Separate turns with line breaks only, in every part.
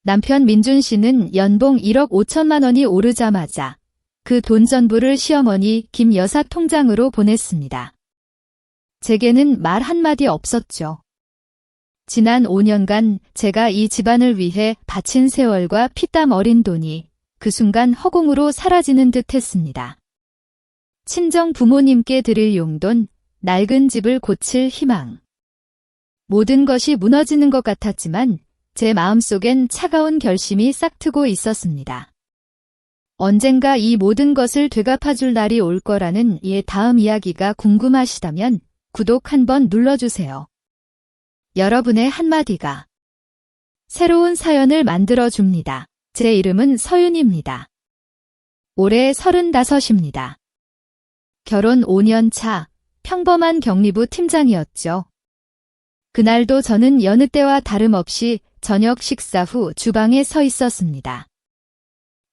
남편 민준 씨는 연봉 1억 5천만 원이 오르자마자 그 돈 전부를 시어머니 김 여사 통장으로 보냈습니다. 제게는 말 한마디 없었죠. 지난 5년간 제가 이 집안을 위해 바친 세월과 피땀 어린 돈이 그 순간 허공으로 사라지는 듯 했습니다. 친정 부모님께 드릴 용돈, 낡은 집을 고칠 희망. 모든 것이 무너지는 것 같았지만 제 마음속엔 차가운 결심이 싹트고 있었습니다. 언젠가 이 모든 것을 되갚아줄 날이 올 거라는 다음 이야기가 궁금하시다면 구독 한번 눌러주세요. 여러분의 한마디가 새로운 사연을 만들어줍니다. 제 이름은 서윤입니다. 올해 35입니다. 결혼 5년 차 평범한 격리부 팀장이었죠. 그날도 저는 여느 때와 다름없이 저녁 식사 후 주방에 서 있었습니다.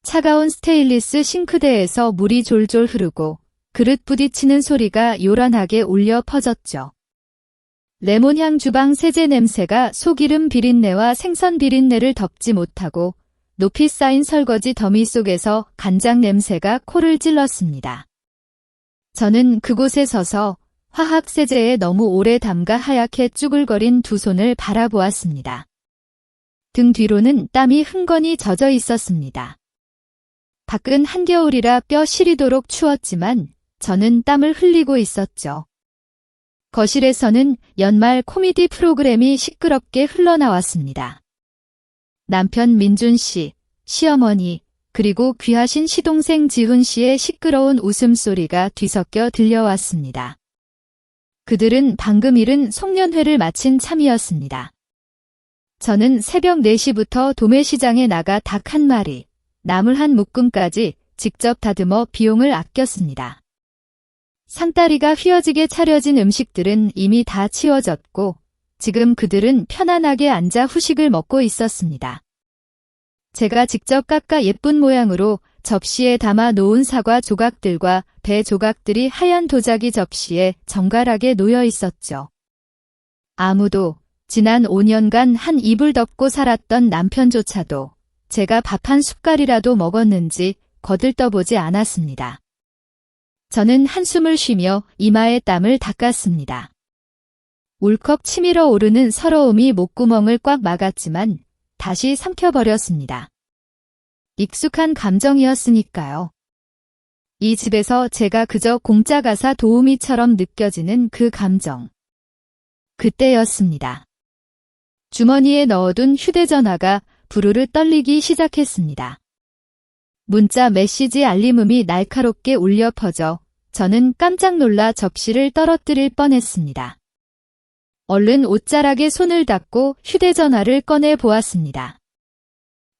차가운 스테인리스 싱크대에서 물이 졸졸 흐르고 그릇 부딪히는 소리가 요란하게 울려 퍼졌죠. 레몬향 주방 세제 냄새가 소기름 비린내와 생선 비린내를 덮지 못하고 높이 쌓인 설거지 더미 속에서 간장 냄새가 코를 찔렀습니다. 저는 그곳에 서서 화학 세제에 너무 오래 담가 하얗게 쭈글거린 두 손을 바라보았습니다. 등 뒤로는 땀이 흥건히 젖어 있었습니다. 밖은 한겨울이라 뼈 시리도록 추웠지만 저는 땀을 흘리고 있었죠. 거실에서는 연말 코미디 프로그램이 시끄럽게 흘러나왔습니다. 남편 민준 씨, 시어머니, 그리고 귀하신 시동생 지훈 씨의 시끄러운 웃음소리가 뒤섞여 들려왔습니다. 그들은 방금 잃은 송년회를 마친 참이었습니다. 저는 새벽 4시부터 도매시장에 나가 닭 한 마리, 나물 한 묶음까지 직접 다듬어 비용을 아꼈습니다. 상다리가 휘어지게 차려진 음식들은 이미 다 치워졌고 지금 그들은 편안하게 앉아 후식을 먹고 있었습니다. 제가 직접 깎아 예쁜 모양으로 접시에 담아 놓은 사과 조각들과 배 조각들이 하얀 도자기 접시에 정갈하게 놓여 있었죠. 아무도 지난 5년간 한 이불 덮고 살았던 남편조차도 제가 밥 한 숟갈이라도 먹었는지 거들떠보지 않았습니다. 저는 한숨을 쉬며 이마의 땀을 닦았습니다. 울컥 치밀어 오르는 서러움이 목구멍을 꽉 막았지만 다시 삼켜버렸습니다. 익숙한 감정이었으니까요. 이 집에서 제가 그저 공짜 가사 도우미처럼 느껴지는 그 감정. 그때였습니다. 주머니에 넣어둔 휴대전화가 부르르 떨리기 시작했습니다. 문자 메시지 알림음이 날카롭게 울려 퍼져 저는 깜짝 놀라 접시를 떨어뜨릴 뻔했습니다. 얼른 옷자락에 손을 닦고 휴대전화를 꺼내 보았습니다.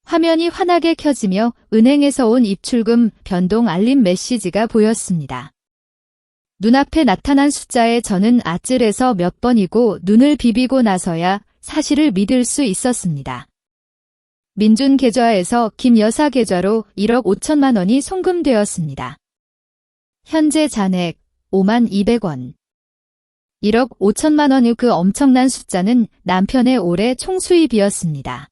화면이 환하게 켜지며 은행에서 온 입출금 변동 알림 메시지가 보였습니다. 눈앞에 나타난 숫자에 저는 아찔해서 몇 번이고 눈을 비비고 나서야 사실을 믿을 수 있었습니다. 민준 계좌에서 김 여사 계좌로 1억 5천만 원이 송금되었습니다. 현재 잔액 5만 200원. 1억 5천만 원의 그 엄청난 숫자는 남편의 올해 총수입이었습니다.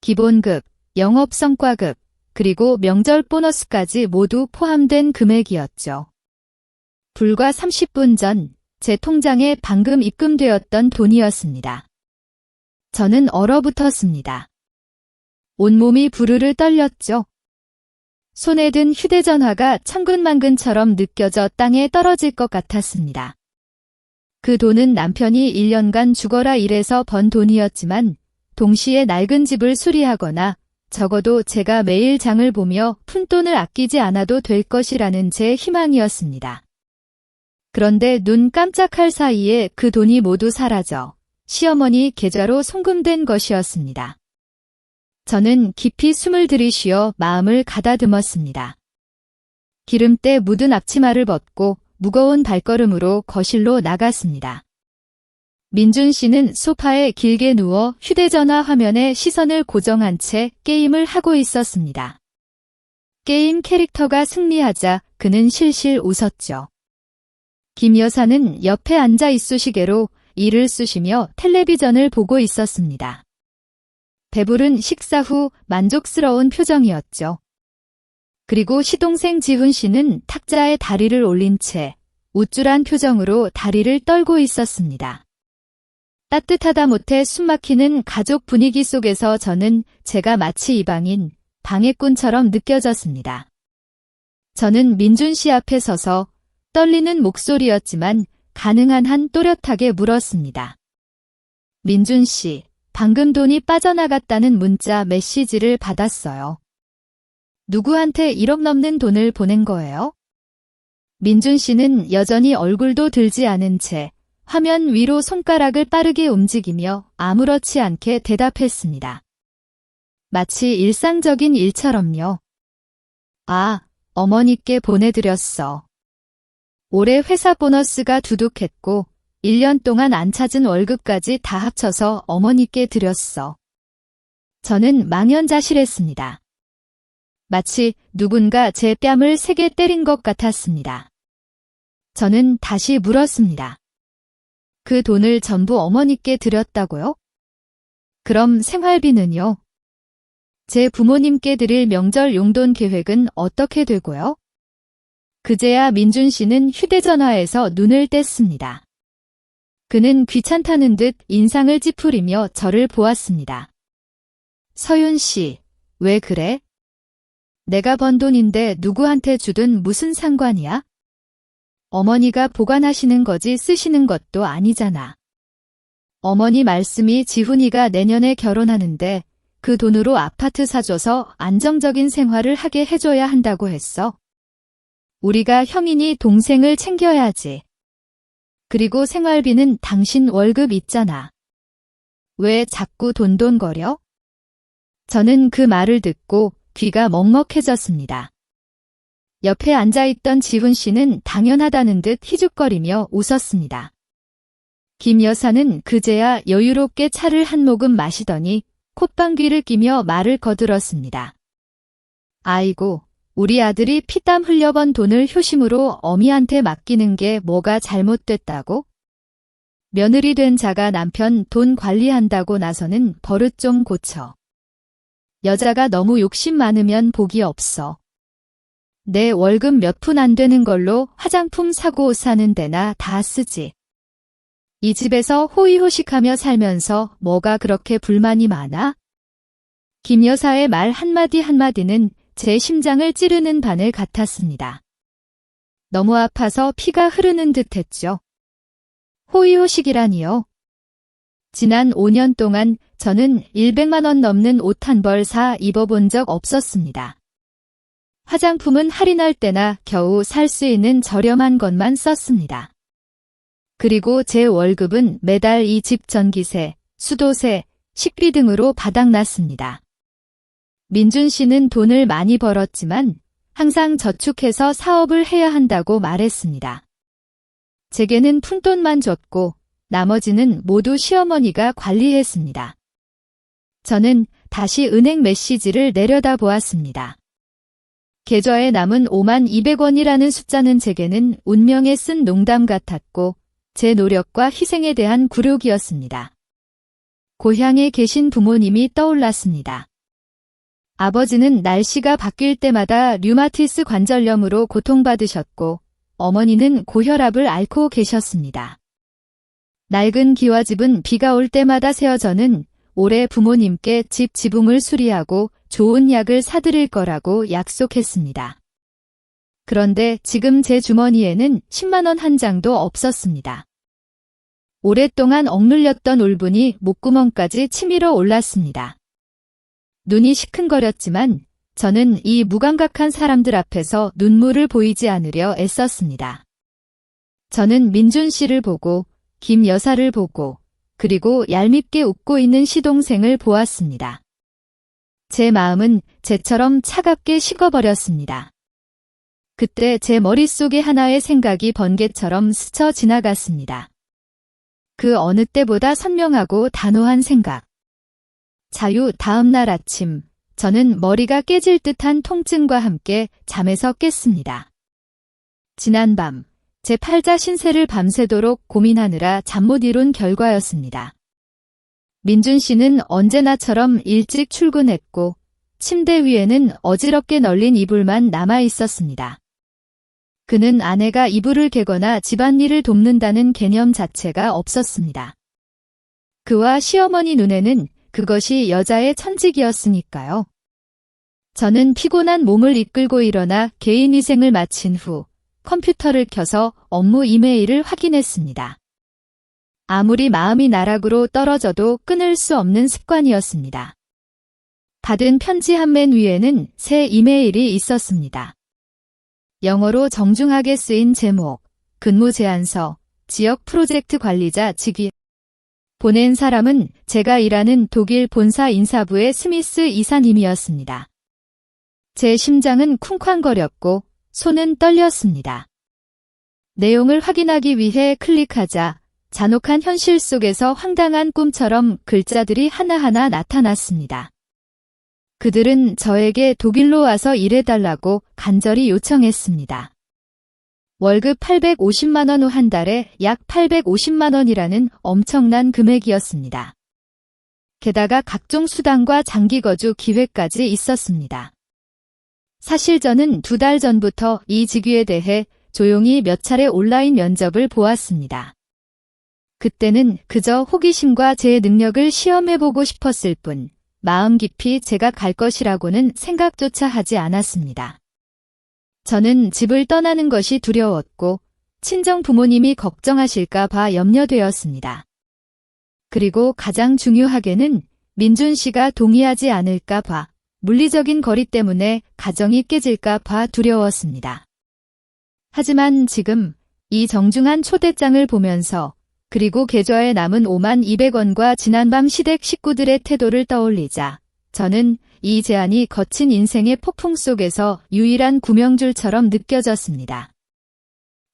기본급, 영업성과급, 그리고 명절 보너스까지 모두 포함된 금액이었죠. 불과 30분 전 제 통장에 방금 입금되었던 돈이었습니다. 저는 얼어붙었습니다. 온몸이 부르르 떨렸죠. 손에 든 휴대전화가 천근만근처럼 느껴져 땅에 떨어질 것 같았습니다. 그 돈은 남편이 1년간 죽어라 일해서 번 돈이었지만 동시에 낡은 집을 수리하거나 적어도 제가 매일 장을 보며 푼돈을 아끼지 않아도 될 것이라는 제 희망이었습니다. 그런데 눈 깜짝할 사이에 그 돈이 모두 사라져 시어머니 계좌로 송금된 것이었습니다. 저는 깊이 숨을 들이쉬어 마음을 가다듬었습니다. 기름때 묻은 앞치마를 벗고 무거운 발걸음으로 거실로 나갔습니다. 민준 씨는 소파에 길게 누워 휴대전화 화면에 시선을 고정한 채 게임을 하고 있었습니다. 게임 캐릭터가 승리하자 그는 실실 웃었죠. 김 여사는 옆에 앉아 있으시개로 이를 쑤시며 텔레비전을 보고 있었습니다. 배부른 식사 후 만족스러운 표정이었죠. 그리고 시동생 지훈 씨는 탁자에 다리를 올린 채 우쭐한 표정으로 다리를 떨고 있었습니다. 따뜻하다 못해 숨막히는 가족 분위기 속에서 저는 제가 마치 이방인, 방해꾼처럼 느껴졌습니다. 저는 민준 씨 앞에 서서 떨리는 목소리였지만 가능한 한 또렷하게 물었습니다. 민준 씨, 방금 돈이 빠져나갔다는 문자 메시지를 받았어요. 누구한테 1억 넘는 돈을 보낸 거예요? 민준 씨는 여전히 얼굴도 들지 않은 채 화면 위로 손가락을 빠르게 움직이며 아무렇지 않게 대답했습니다. 마치 일상적인 일처럼요. 아, 어머니께 보내드렸어. 올해 회사 보너스가 두둑했고 1년 동안 안 찾은 월급까지 다 합쳐서 어머니께 드렸어. 저는 망연자실했습니다. 마치 누군가 제 뺨을 세게 때린 것 같았습니다. 저는 다시 물었습니다. 그 돈을 전부 어머니께 드렸다고요? 그럼 생활비는요? 제 부모님께 드릴 명절 용돈 계획은 어떻게 되고요? 그제야 민준 씨는 휴대전화에서 눈을 뗐습니다. 그는 귀찮다는 듯 인상을 찌푸리며 저를 보았습니다. 서윤 씨, 왜 그래? 내가 번 돈인데 누구한테 주든 무슨 상관이야? 어머니가 보관하시는 거지 쓰시는 것도 아니잖아. 어머니 말씀이 지훈이가 내년에 결혼하는데 그 돈으로 아파트 사줘서 안정적인 생활을 하게 해줘야 한다고 했어. 우리가 형이니 동생을 챙겨야지. 그리고 생활비는 당신 월급 있잖아. 왜 자꾸 돈돈거려? 저는 그 말을 듣고 귀가 먹먹해졌습니다. 옆에 앉아있던 지훈 씨는 당연하다는 듯 희죽거리며 웃었습니다. 김 여사는 그제야 여유롭게 차를 한 모금 마시더니 콧방귀를 끼며 말을 거들었습니다. 아이고, 우리 아들이 피땀 흘려 번 돈을 효심으로 어미한테 맡기는 게 뭐가 잘못됐다고? 며느리 된 자가 남편 돈 관리한다고 나서는 버릇 좀 고쳐. 여자가 너무 욕심 많으면 복이 없어. 내 월급 몇 푼 안 되는 걸로 화장품 사고 옷 사는 데나 다 쓰지. 이 집에서 호의호식하며 살면서 뭐가 그렇게 불만이 많아? 김 여사의 말 한마디 한마디는 제 심장을 찌르는 바늘 같았습니다. 너무 아파서 피가 흐르는 듯 했죠. 호의호식이라니요. 지난 5년 동안 저는 100만 원 넘는 옷 한 벌 사 입어본 적 없었습니다. 화장품은 할인할 때나 겨우 살 수 있는 저렴한 것만 썼습니다. 그리고 제 월급은 매달 이 집 전기세, 수도세, 식비 등으로 바닥났습니다. 민준 씨는 돈을 많이 벌었지만 항상 저축해서 사업을 해야 한다고 말했습니다. 제게는 푼돈만 줬고 나머지는 모두 시어머니가 관리했습니다. 저는 다시 은행 메시지를 내려다보았습니다. 계좌에 남은 5만 200원이라는 숫자는 제게는 운명에 쓴 농담 같았고 제 노력과 희생에 대한 굴욕이었습니다. 고향에 계신 부모님이 떠올랐습니다. 아버지는 날씨가 바뀔 때마다 류마티스 관절염으로 고통받으셨고 어머니는 고혈압을 앓고 계셨습니다. 낡은 기와집은 비가 올 때마다 세어져는 올해 부모님께 집 지붕을 수리하고 좋은 약을 사드릴 거라고 약속했습니다. 그런데 지금 제 주머니에는 10만 원 한 장도 없었습니다. 오랫동안 억눌렸던 울분이 목구멍까지 치밀어 올랐습니다. 눈이 시큰거렸지만 저는 이 무감각한 사람들 앞에서 눈물을 보이지 않으려 애썼습니다. 저는 민준 씨를 보고 김 여사를 보고 그리고 얄밉게 웃고 있는 시동생을 보았습니다. 제 마음은 재처럼 차갑게 식어버렸습니다. 그때 제 머릿속에 하나의 생각이 번개처럼 스쳐 지나갔습니다. 그 어느 때보다 선명하고 단호한 생각. 자유 다음 날 아침, 저는 머리가 깨질 듯한 통증과 함께 잠에서 깼습니다. 지난밤, 제 팔자 신세를 밤새도록 고민하느라 잠 못 이룬 결과였습니다. 민준 씨는 언제나처럼 일찍 출근했고 침대 위에는 어지럽게 널린 이불만 남아 있었습니다. 그는 아내가 이불을 개거나 집안일을 돕는다는 개념 자체가 없었습니다. 그와 시어머니 눈에는 그것이 여자의 천직이었으니까요. 저는 피곤한 몸을 이끌고 일어나 개인위생을 마친 후 컴퓨터를 켜서 업무 이메일을 확인했습니다. 아무리 마음이 나락으로 떨어져도 끊을 수 없는 습관이었습니다. 받은 편지 한 맨 위에는 새 이메일이 있었습니다. 영어로 정중하게 쓰인 제목, 근무 제안서, 지역 프로젝트 관리자 직위. 보낸 사람은 제가 일하는 독일 본사 인사부의 스미스 이사님이었습니다. 제 심장은 쿵쾅거렸고 손은 떨렸습니다. 내용을 확인하기 위해 클릭하자 잔혹한 현실 속에서 황당한 꿈처럼 글자들이 하나하나 나타났습니다. 그들은 저에게 독일로 와서 일해달라고 간절히 요청했습니다. 월급 850만 원 후 한 달에 약 850만 원이라는 엄청난 금액이었습니다. 게다가 각종 수당과 장기 거주 기회까지 있었습니다. 사실 저는 2달 전부터 이 직위에 대해 조용히 몇 차례 온라인 면접을 보았습니다. 그때는 그저 호기심과 제 능력을 시험해보고 싶었을 뿐 마음 깊이 제가 갈 것이라고는 생각조차 하지 않았습니다. 저는 집을 떠나는 것이 두려웠고 친정 부모님이 걱정하실까 봐 염려되었습니다. 그리고 가장 중요하게는 민준 씨가 동의하지 않을까 봐 물리적인 거리 때문에 가정이 깨질까 봐 두려웠습니다. 하지만 지금 이 정중한 초대장을 보면서 그리고 계좌에 남은 5만 200원과 지난밤 시댁 식구들의 태도를 떠올리자 저는 이 제안이 거친 인생의 폭풍 속에서 유일한 구명줄처럼 느껴졌습니다.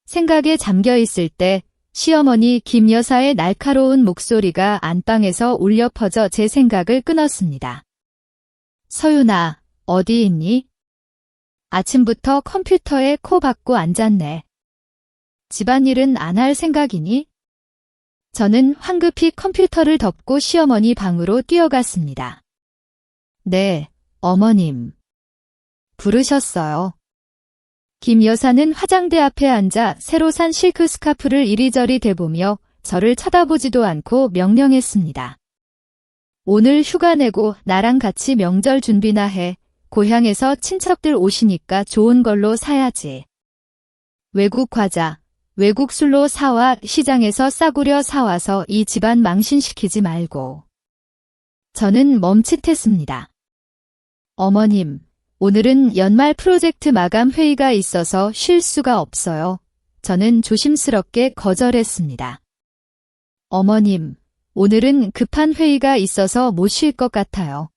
생각에 잠겨 있을 때 시어머니 김 여사의 날카로운 목소리가 안방에서 울려 퍼져 제 생각을 끊었습니다. 서윤아, 어디 있니? 아침부터 컴퓨터에 코 박고 앉았네. 집안일은 안 할 생각이니? 저는 황급히 컴퓨터를 덮고 시어머니 방으로 뛰어갔습니다. 네, 어머님. 부르셨어요. 김 여사는 화장대 앞에 앉아 새로 산 실크 스카프를 이리저리 대보며 저를 쳐다보지도 않고 명령했습니다. 오늘 휴가 내고 나랑 같이 명절 준비나 해. 고향에서 친척들 오시니까 좋은 걸로 사야지. 외국 과자, 외국 술로 사와 시장에서 싸구려 사와서 이 집안 망신시키지 말고. 저는 멈칫했습니다. 어머님, 오늘은 연말 프로젝트 마감 회의가 있어서 쉴 수가 없어요. 저는 조심스럽게 거절했습니다. 어머님, 오늘은 급한 회의가 있어서 못 쉴 것 같아요.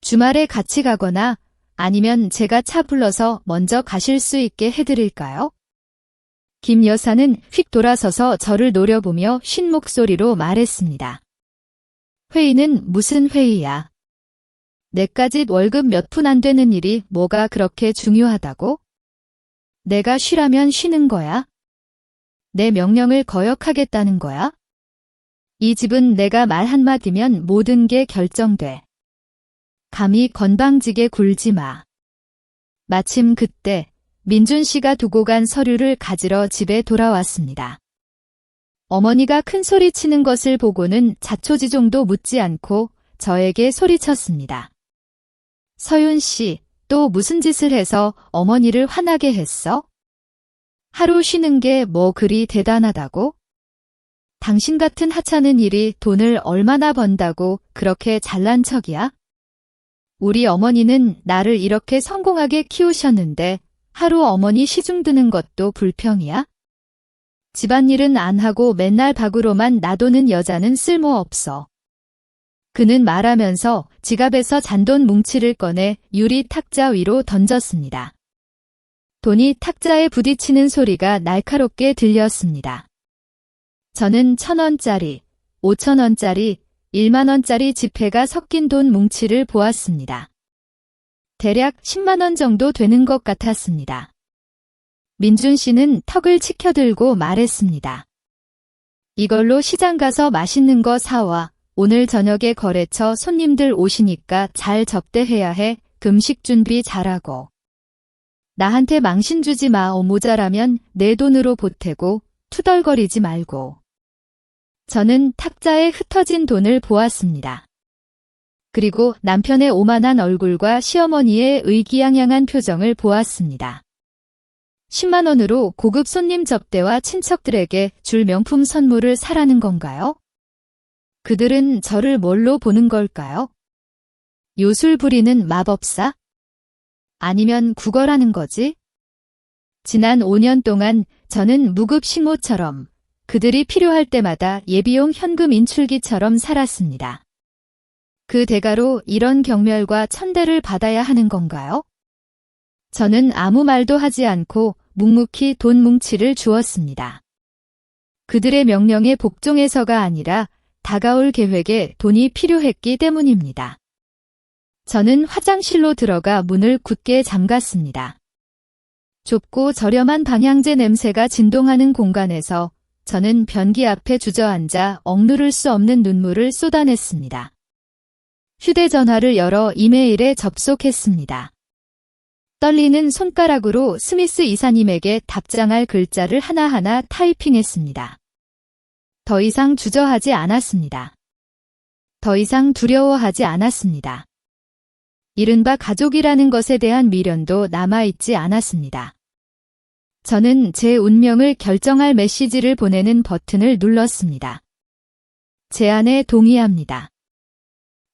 주말에 같이 가거나 아니면 제가 차 불러서 먼저 가실 수 있게 해드릴까요? 김 여사는 휙 돌아서서 저를 노려보며 쉰 목소리로 말했습니다. 회의는 무슨 회의야? 내까지 월급 몇 푼 안 되는 일이 뭐가 그렇게 중요하다고? 내가 쉬라면 쉬는 거야? 내 명령을 거역하겠다는 거야? 이 집은 내가 말 한마디면 모든 게 결정돼. 감히 건방지게 굴지 마. 마침 그때 민준 씨가 두고 간 서류를 가지러 집에 돌아왔습니다. 어머니가 큰 소리 치는 것을 보고는 자초지종도 묻지 않고 저에게 소리쳤습니다. 서윤 씨, 또 무슨 짓을 해서 어머니를 화나게 했어? 하루 쉬는 게 뭐 그리 대단하다고? 당신 같은 하찮은 일이 돈을 얼마나 번다고 그렇게 잘난 척이야? 우리 어머니는 나를 이렇게 성공하게 키우셨는데 하루 어머니 시중 드는 것도 불평이야? 집안일은 안 하고 맨날 밖으로만 놔두는 여자는 쓸모없어. 그는 말하면서 지갑에서 잔돈 뭉치를 꺼내 유리 탁자 위로 던졌습니다. 돈이 탁자에 부딪히는 소리가 날카롭게 들렸습니다. 저는 1,000원짜리, 5,000원짜리, 10,000원짜리 지폐가 섞인 돈 뭉치를 보았습니다. 대략 10만 원 정도 되는 것 같았습니다. 민준 씨는 턱을 치켜들고 말했습니다. 이걸로 시장 가서 맛있는 거 사와. 오늘 저녁에 거래처 손님들 오시니까 잘 접대해야 해. 금식 준비 잘하고. 나한테 망신 주지 마. 모자라면 내 돈으로 보태고 투덜거리지 말고. 저는 탁자에 흩어진 돈을 보았습니다. 그리고 남편의 오만한 얼굴과 시어머니의 의기양양한 표정을 보았습니다. 10만 원으로 고급 손님 접대와 친척들에게 줄 명품 선물을 사라는 건가요? 그들은 저를 뭘로 보는 걸까요? 요술 부리는 마법사? 아니면 구걸하는 거지? 지난 5년 동안 저는 무급 식모처럼 그들이 필요할 때마다 예비용 현금 인출기처럼 살았습니다. 그 대가로 이런 경멸과 천대를 받아야 하는 건가요? 저는 아무 말도 하지 않고 묵묵히 돈 뭉치를 주었습니다. 그들의 명령에 복종해서가 아니라 다가올 계획에 돈이 필요했기 때문입니다. 저는 화장실로 들어가 문을 굳게 잠갔습니다. 좁고 저렴한 방향제 냄새가 진동하는 공간에서 저는 변기 앞에 주저앉아 억누를 수 없는 눈물을 쏟아냈습니다. 휴대전화를 열어 이메일에 접속했습니다. 떨리는 손가락으로 스미스 이사님에게 답장할 글자를 하나하나 타이핑했습니다. 더 이상 주저하지 않았습니다. 더 이상 두려워하지 않았습니다. 이른바 가족이라는 것에 대한 미련도 남아있지 않았습니다. 저는 제 운명을 결정할 메시지를 보내는 버튼을 눌렀습니다. 제안에 동의합니다.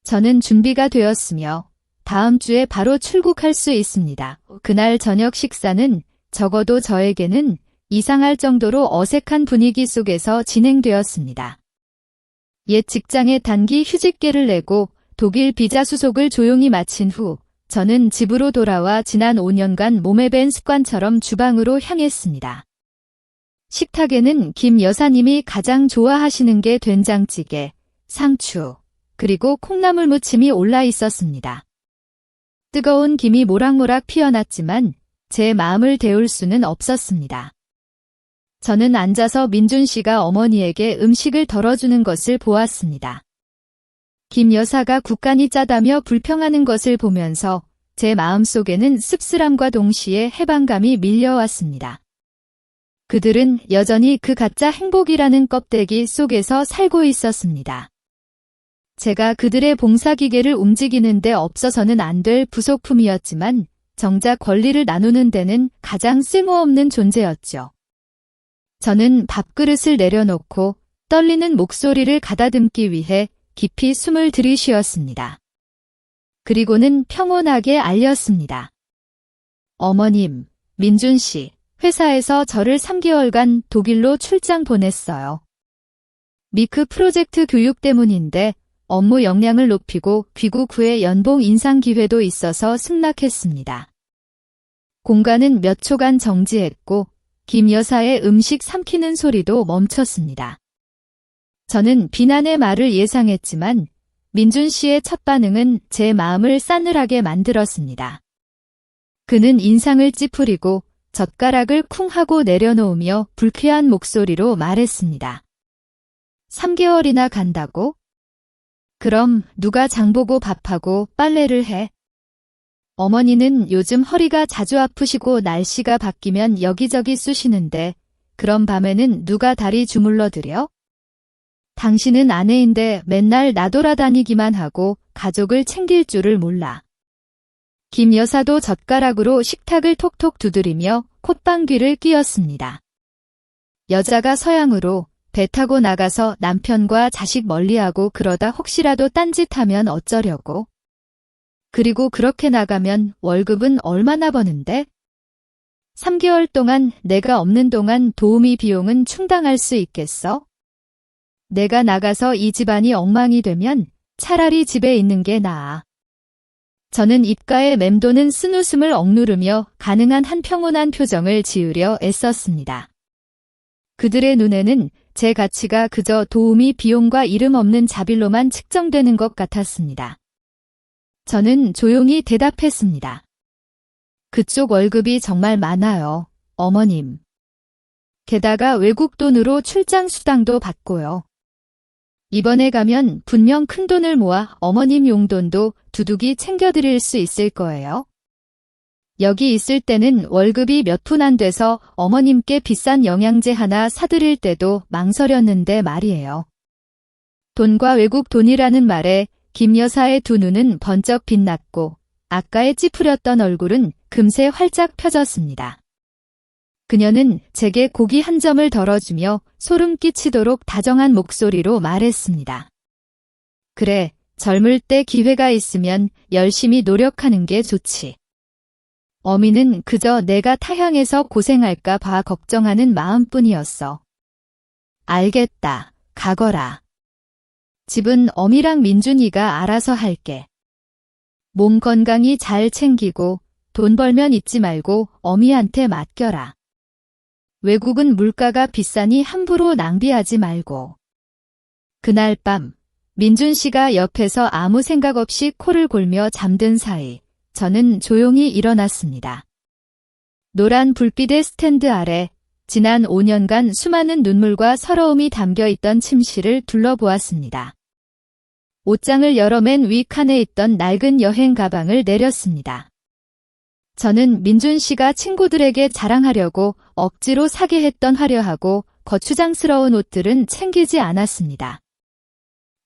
저는 준비가 되었으며 다음 주에 바로 출국할 수 있습니다. 그날 저녁 식사는 적어도 저에게는 이상할 정도로 어색한 분위기 속에서 진행되었습니다. 옛 직장에 단기 휴직계를 내고 독일 비자 수속을 조용히 마친 후 저는 집으로 돌아와 지난 5년간 몸에 밴 습관처럼 주방으로 향했습니다. 식탁에는 김 여사님이 가장 좋아하시는 게 된장찌개, 상추, 그리고 콩나물 무침이 올라 있었습니다. 뜨거운 김이 모락모락 피어났지만 제 마음을 데울 수는 없었습니다. 저는 앉아서 민준 씨가 어머니에게 음식을 덜어주는 것을 보았습니다. 김 여사가 국간이 짜다며 불평하는 것을 보면서 제 마음속에는 씁쓸함과 동시에 해방감이 밀려왔습니다. 그들은 여전히 그 가짜 행복이라는 껍데기 속에서 살고 있었습니다. 제가 그들의 봉사기계를 움직이는데 없어서는 안 될 부속품이었지만 정작 권리를 나누는 데는 가장 쓸모없는 존재였죠. 저는 밥그릇을 내려놓고 떨리는 목소리를 가다듬기 위해 깊이 숨을 들이쉬었습니다. 그리고는 평온하게 알렸습니다. 어머님, 민준 씨, 회사에서 저를 3개월간 독일로 출장 보냈어요. 미크 프로젝트 교육 때문인데 업무 역량을 높이고 귀국 후에 연봉 인상 기회도 있어서 승낙했습니다. 공간은 몇 초간 정지했고 김 여사의 음식 삼키는 소리도 멈췄습니다. 저는 비난의 말을 예상했지만 민준 씨의 첫 반응은 제 마음을 싸늘하게 만들었습니다. 그는 인상을 찌푸리고 젓가락을 쿵 하고 내려놓으며 불쾌한 목소리로 말했습니다. 3개월이나 간다고? 그럼 누가 장보고 밥하고 빨래를 해? 어머니는 요즘 허리가 자주 아프시고 날씨가 바뀌면 여기저기 쑤시는데 그럼 밤에는 누가 다리 주물러 드려? 당신은 아내인데 맨날 나돌아다니기만 하고 가족을 챙길 줄을 몰라. 김 여사도 젓가락으로 식탁을 톡톡 두드리며 콧방귀를 뀌었습니다. 여자가 서양으로 배 타고 나가서 남편과 자식 멀리하고 그러다 혹시라도 딴짓하면 어쩌려고? 그리고 그렇게 나가면 월급은 얼마나 버는데? 3개월 동안 내가 없는 동안 도우미 비용은 충당할 수 있겠어? 내가 나가서 이 집안이 엉망이 되면 차라리 집에 있는 게 나아. 저는 입가에 맴도는 쓴웃음을 억누르며 가능한 한 평온한 표정을 지으려 애썼습니다. 그들의 눈에는 제 가치가 그저 도우미 비용과 이름 없는 자빌로만 측정되는 것 같았습니다. 저는 조용히 대답했습니다. 그쪽 월급이 정말 많아요, 어머님. 게다가 외국 돈으로 출장 수당도 받고요. 이번에 가면 분명 큰돈을 모아 어머님 용돈도 두둑이 챙겨드릴 수 있을 거예요. 여기 있을 때는 월급이 몇 푼 안 돼서 어머님께 비싼 영양제 하나 사드릴 때도 망설였는데 말이에요. 돈과 외국 돈이라는 말에 김 여사의 두 눈은 번쩍 빛났고 아까의 찌푸렸던 얼굴은 금세 활짝 펴졌습니다. 그녀는 제게 고기 한 점을 덜어주며 소름 끼치도록 다정한 목소리로 말했습니다. 그래, 젊을 때 기회가 있으면 열심히 노력하는 게 좋지. 어미는 그저 내가 타향해서 고생할까 봐 걱정하는 마음뿐이었어. 알겠다, 가거라. 집은 어미랑 민준이가 알아서 할게. 몸 건강히 잘 챙기고 돈 벌면 잊지 말고 어미한테 맡겨라. 외국은 물가가 비싸니 함부로 낭비하지 말고. 그날 밤 민준 씨가 옆에서 아무 생각 없이 코를 골며 잠든 사이 저는 조용히 일어났습니다. 노란 불빛의 스탠드 아래 지난 5년간 수많은 눈물과 서러움이 담겨있던 침실을 둘러보았습니다. 옷장을 열어 맨 위 칸에 있던 낡은 여행 가방을 내렸습니다. 저는 민준 씨가 친구들에게 자랑하려고 억지로 사게 했던 화려하고 거추장스러운 옷들은 챙기지 않았습니다.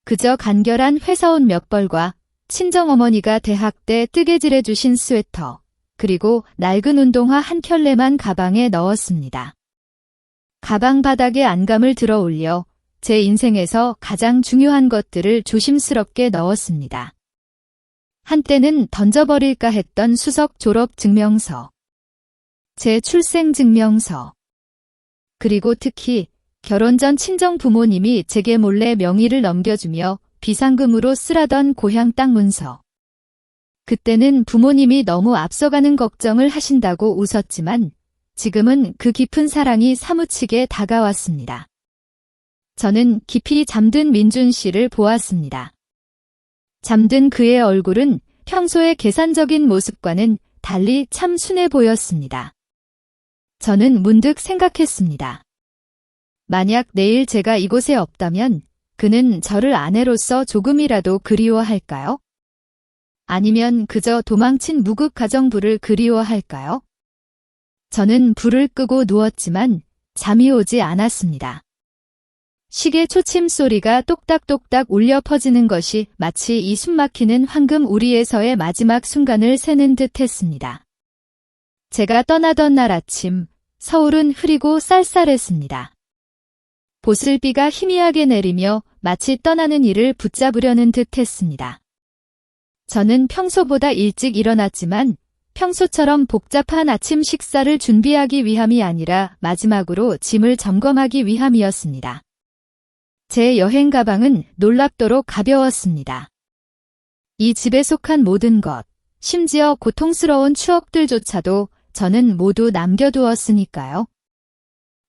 그저 간결한 회사옷 몇 벌과 친정어머니가 대학 때 뜨개질해 주신 스웨터, 그리고 낡은 운동화 한 켤레만 가방에 넣었습니다. 가방 바닥에 안감을 들어 올려 제 인생에서 가장 중요한 것들을 조심스럽게 넣었습니다. 한때는 던져버릴까 했던 수석 졸업 증명서, 제 출생 증명서, 그리고 특히 결혼 전 친정 부모님이 제게 몰래 명의를 넘겨주며 비상금으로 쓰라던 고향 땅 문서. 그때는 부모님이 너무 앞서가는 걱정을 하신다고 웃었지만 지금은 그 깊은 사랑이 사무치게 다가왔습니다. 저는 깊이 잠든 민준 씨를 보았습니다. 잠든 그의 얼굴은 평소의 계산적인 모습과는 달리 참 순해 보였습니다. 저는 문득 생각했습니다. 만약 내일 제가 이곳에 없다면 그는 저를 아내로서 조금이라도 그리워할까요? 아니면 그저 도망친 무급 가정부를 그리워할까요? 저는 불을 끄고 누웠지만 잠이 오지 않았습니다. 시계 초침 소리가 똑딱똑딱 울려 퍼지는 것이 마치 이 숨막히는 황금 우리에서의 마지막 순간을 세는 듯 했습니다. 제가 떠나던 날 아침, 서울은 흐리고 쌀쌀했습니다. 보슬비가 희미하게 내리며 마치 떠나는 이를 붙잡으려는 듯 했습니다. 저는 평소보다 일찍 일어났지만 평소처럼 복잡한 아침 식사를 준비하기 위함이 아니라 마지막으로 짐을 점검하기 위함이었습니다. 제 여행 가방은 놀랍도록 가벼웠습니다. 이 집에 속한 모든 것, 심지어 고통스러운 추억들조차도 저는 모두 남겨두었으니까요.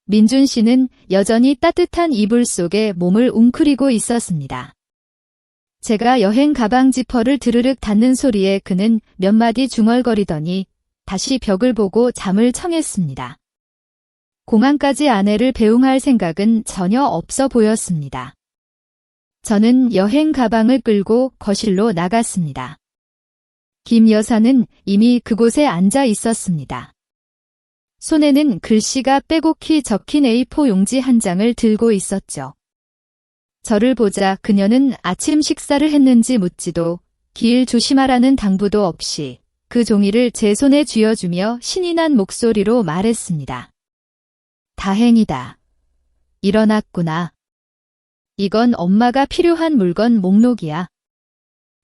민준 씨는 여전히 따뜻한 이불 속에 몸을 웅크리고 있었습니다. 제가 여행 가방 지퍼를 드르륵 닫는 소리에 그는 몇 마디 중얼거리더니 다시 벽을 보고 잠을 청했습니다. 공항까지 아내를 배웅할 생각은 전혀 없어 보였습니다. 저는 여행 가방을 끌고 거실로 나갔습니다. 김 여사는 이미 그곳에 앉아 있었습니다. 손에는 글씨가 빼곡히 적힌 A4 용지 한 장을 들고 있었죠. 저를 보자 그녀는 아침 식사를 했는지 묻지도 길 조심하라는 당부도 없이 그 종이를 제 손에 쥐어주며 신이 난 목소리로 말했습니다. 다행이다. 일어났구나. 이건 엄마가 필요한 물건 목록이야.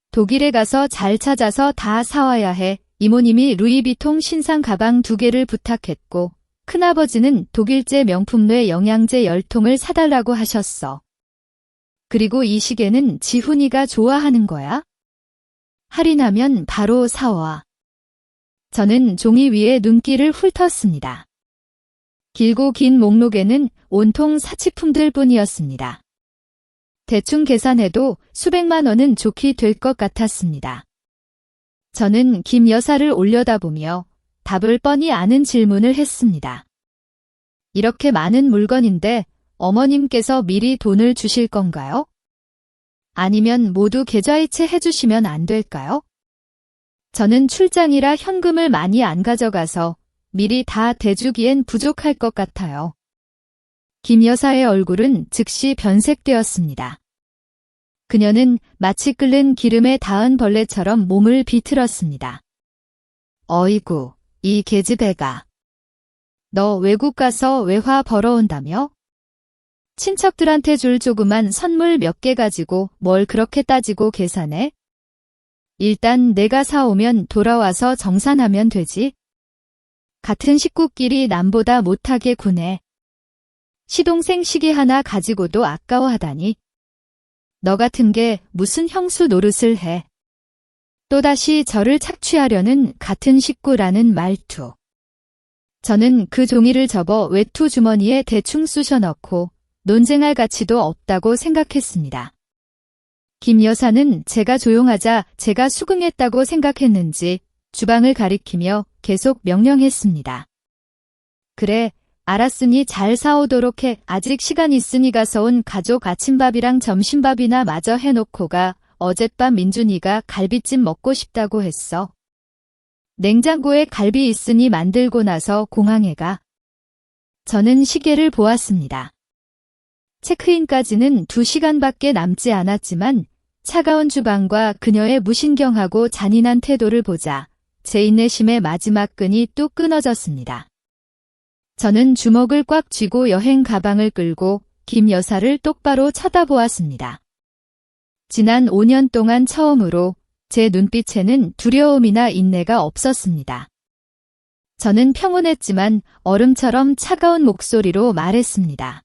독일에 가서 잘 찾아서 다 사와야 해. 이모님이 루이비통 신상 가방 2개를 부탁했고 큰아버지는 독일제 명품 뇌 영양제 10통을 사달라고 하셨어. 그리고 이 시계는 지훈이가 좋아하는 거야? 할인하면 바로 사와. 저는 종이 위에 눈길을 훑었습니다. 길고 긴 목록에는 온통 사치품들 뿐이었습니다. 대충 계산해도 수백만 원은 좋게 될 것 같았습니다. 저는 김 여사를 올려다보며 답을 뻔히 아는 질문을 했습니다. 이렇게 많은 물건인데 어머님께서 미리 돈을 주실 건가요? 아니면 모두 계좌이체 해주시면 안 될까요? 저는 출장이라 현금을 많이 안 가져가서 미리 다 대주기엔 부족할 것 같아요. 김 여사의 얼굴은 즉시 변색되었습니다. 그녀는 마치 끓는 기름에 닿은 벌레처럼 몸을 비틀었습니다. 어이구, 이 계집애가. 너 외국 가서 외화 벌어온다며? 친척들한테 줄 조그만 선물 몇 개 가지고 뭘 그렇게 따지고 계산해? 일단 내가 사오면 돌아와서 정산하면 되지. 같은 식구끼리 남보다 못하게 구네. 시동생 시계 하나 가지고도 아까워하다니. 너 같은 게 무슨 형수 노릇을 해. 또다시 저를 착취하려는 같은 식구라는 말투. 저는 그 종이를 접어 외투 주머니에 대충 쑤셔 넣고 논쟁할 가치도 없다고 생각했습니다. 김 여사는 제가 조용하자 제가 수긍했다고 생각했는지 주방을 가리키며 계속 명령했습니다. 그래, 알았으니 잘 사오도록 해. 아직 시간 있으니 가서 온 가족 아침밥이랑 점심밥이나 마저 해놓고 가. 어젯밤 민준이가 갈비찜 먹고 싶다고 했어. 냉장고에 갈비 있으니 만들고 나서 공항에 가. 저는 시계를 보았습니다. 체크인까지는 2시간밖에 남지 않았지만 차가운 주방과 그녀의 무신경하고 잔인한 태도를 보자 제 인내심의 마지막 끈이 뚝 끊어졌습니다. 저는 주먹을 꽉 쥐고 여행 가방을 끌고 김 여사를 똑바로 쳐다보았습니다. 지난 5년 동안 처음으로 제 눈빛에는 두려움이나 인내가 없었습니다. 저는 평온했지만 얼음처럼 차가운 목소리로 말했습니다.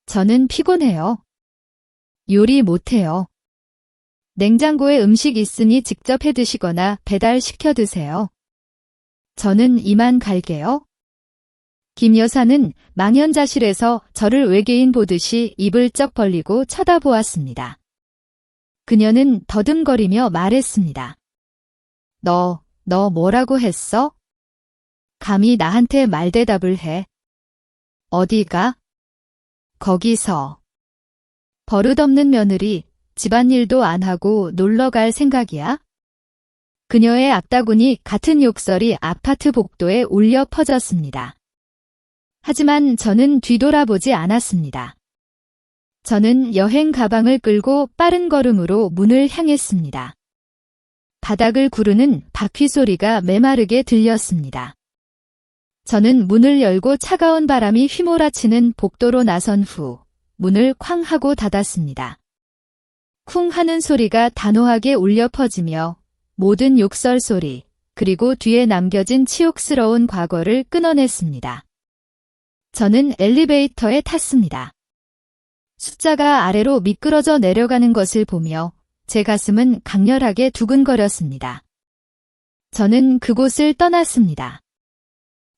저는 피곤해요. 요리 못해요. 냉장고에 음식 있으니 직접 해 드시거나 배달시켜 드세요. 저는 이만 갈게요. 김 여사는 망연자실해서 저를 외계인 보듯이 입을 쩍 벌리고 쳐다보았습니다. 그녀는 더듬거리며 말했습니다. 너 뭐라고 했어? 감히 나한테 말대답을 해. 어디가? 거기서. 버릇없는 며느리, 집안일도 안 하고 놀러 갈 생각이야? 그녀의 악다구니 같은 욕설이 아파트 복도에 울려 퍼졌습니다. 하지만 저는 뒤돌아보지 않았습니다. 저는 여행 가방을 끌고 빠른 걸음으로 문을 향했습니다. 바닥을 구르는 바퀴 소리가 메마르게 들렸습니다. 저는 문을 열고 차가운 바람이 휘몰아치는 복도로 나선 후 문을 쾅 하고 닫았습니다. 쿵 하는 소리가 단호하게 울려 퍼지며 모든 욕설 소리 그리고 뒤에 남겨진 치욕스러운 과거를 끊어냈습니다. 저는 엘리베이터에 탔습니다. 숫자가 아래로 미끄러져 내려가는 것을 보며 제 가슴은 강렬하게 두근거렸습니다. 저는 그곳을 떠났습니다.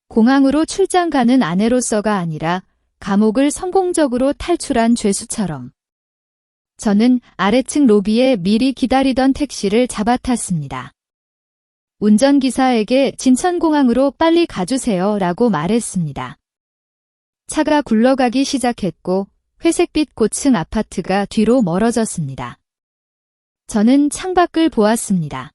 공항으로 출장 가는 아내로서가 아니라 감옥을 성공적으로 탈출한 죄수처럼. 저는 아래층 로비에 미리 기다리던 택시를 잡아탔습니다. 운전기사에게 진천공항으로 빨리 가주세요 라고 말했습니다. 차가 굴러가기 시작했고 회색빛 고층 아파트가 뒤로 멀어졌습니다. 저는 창밖을 보았습니다.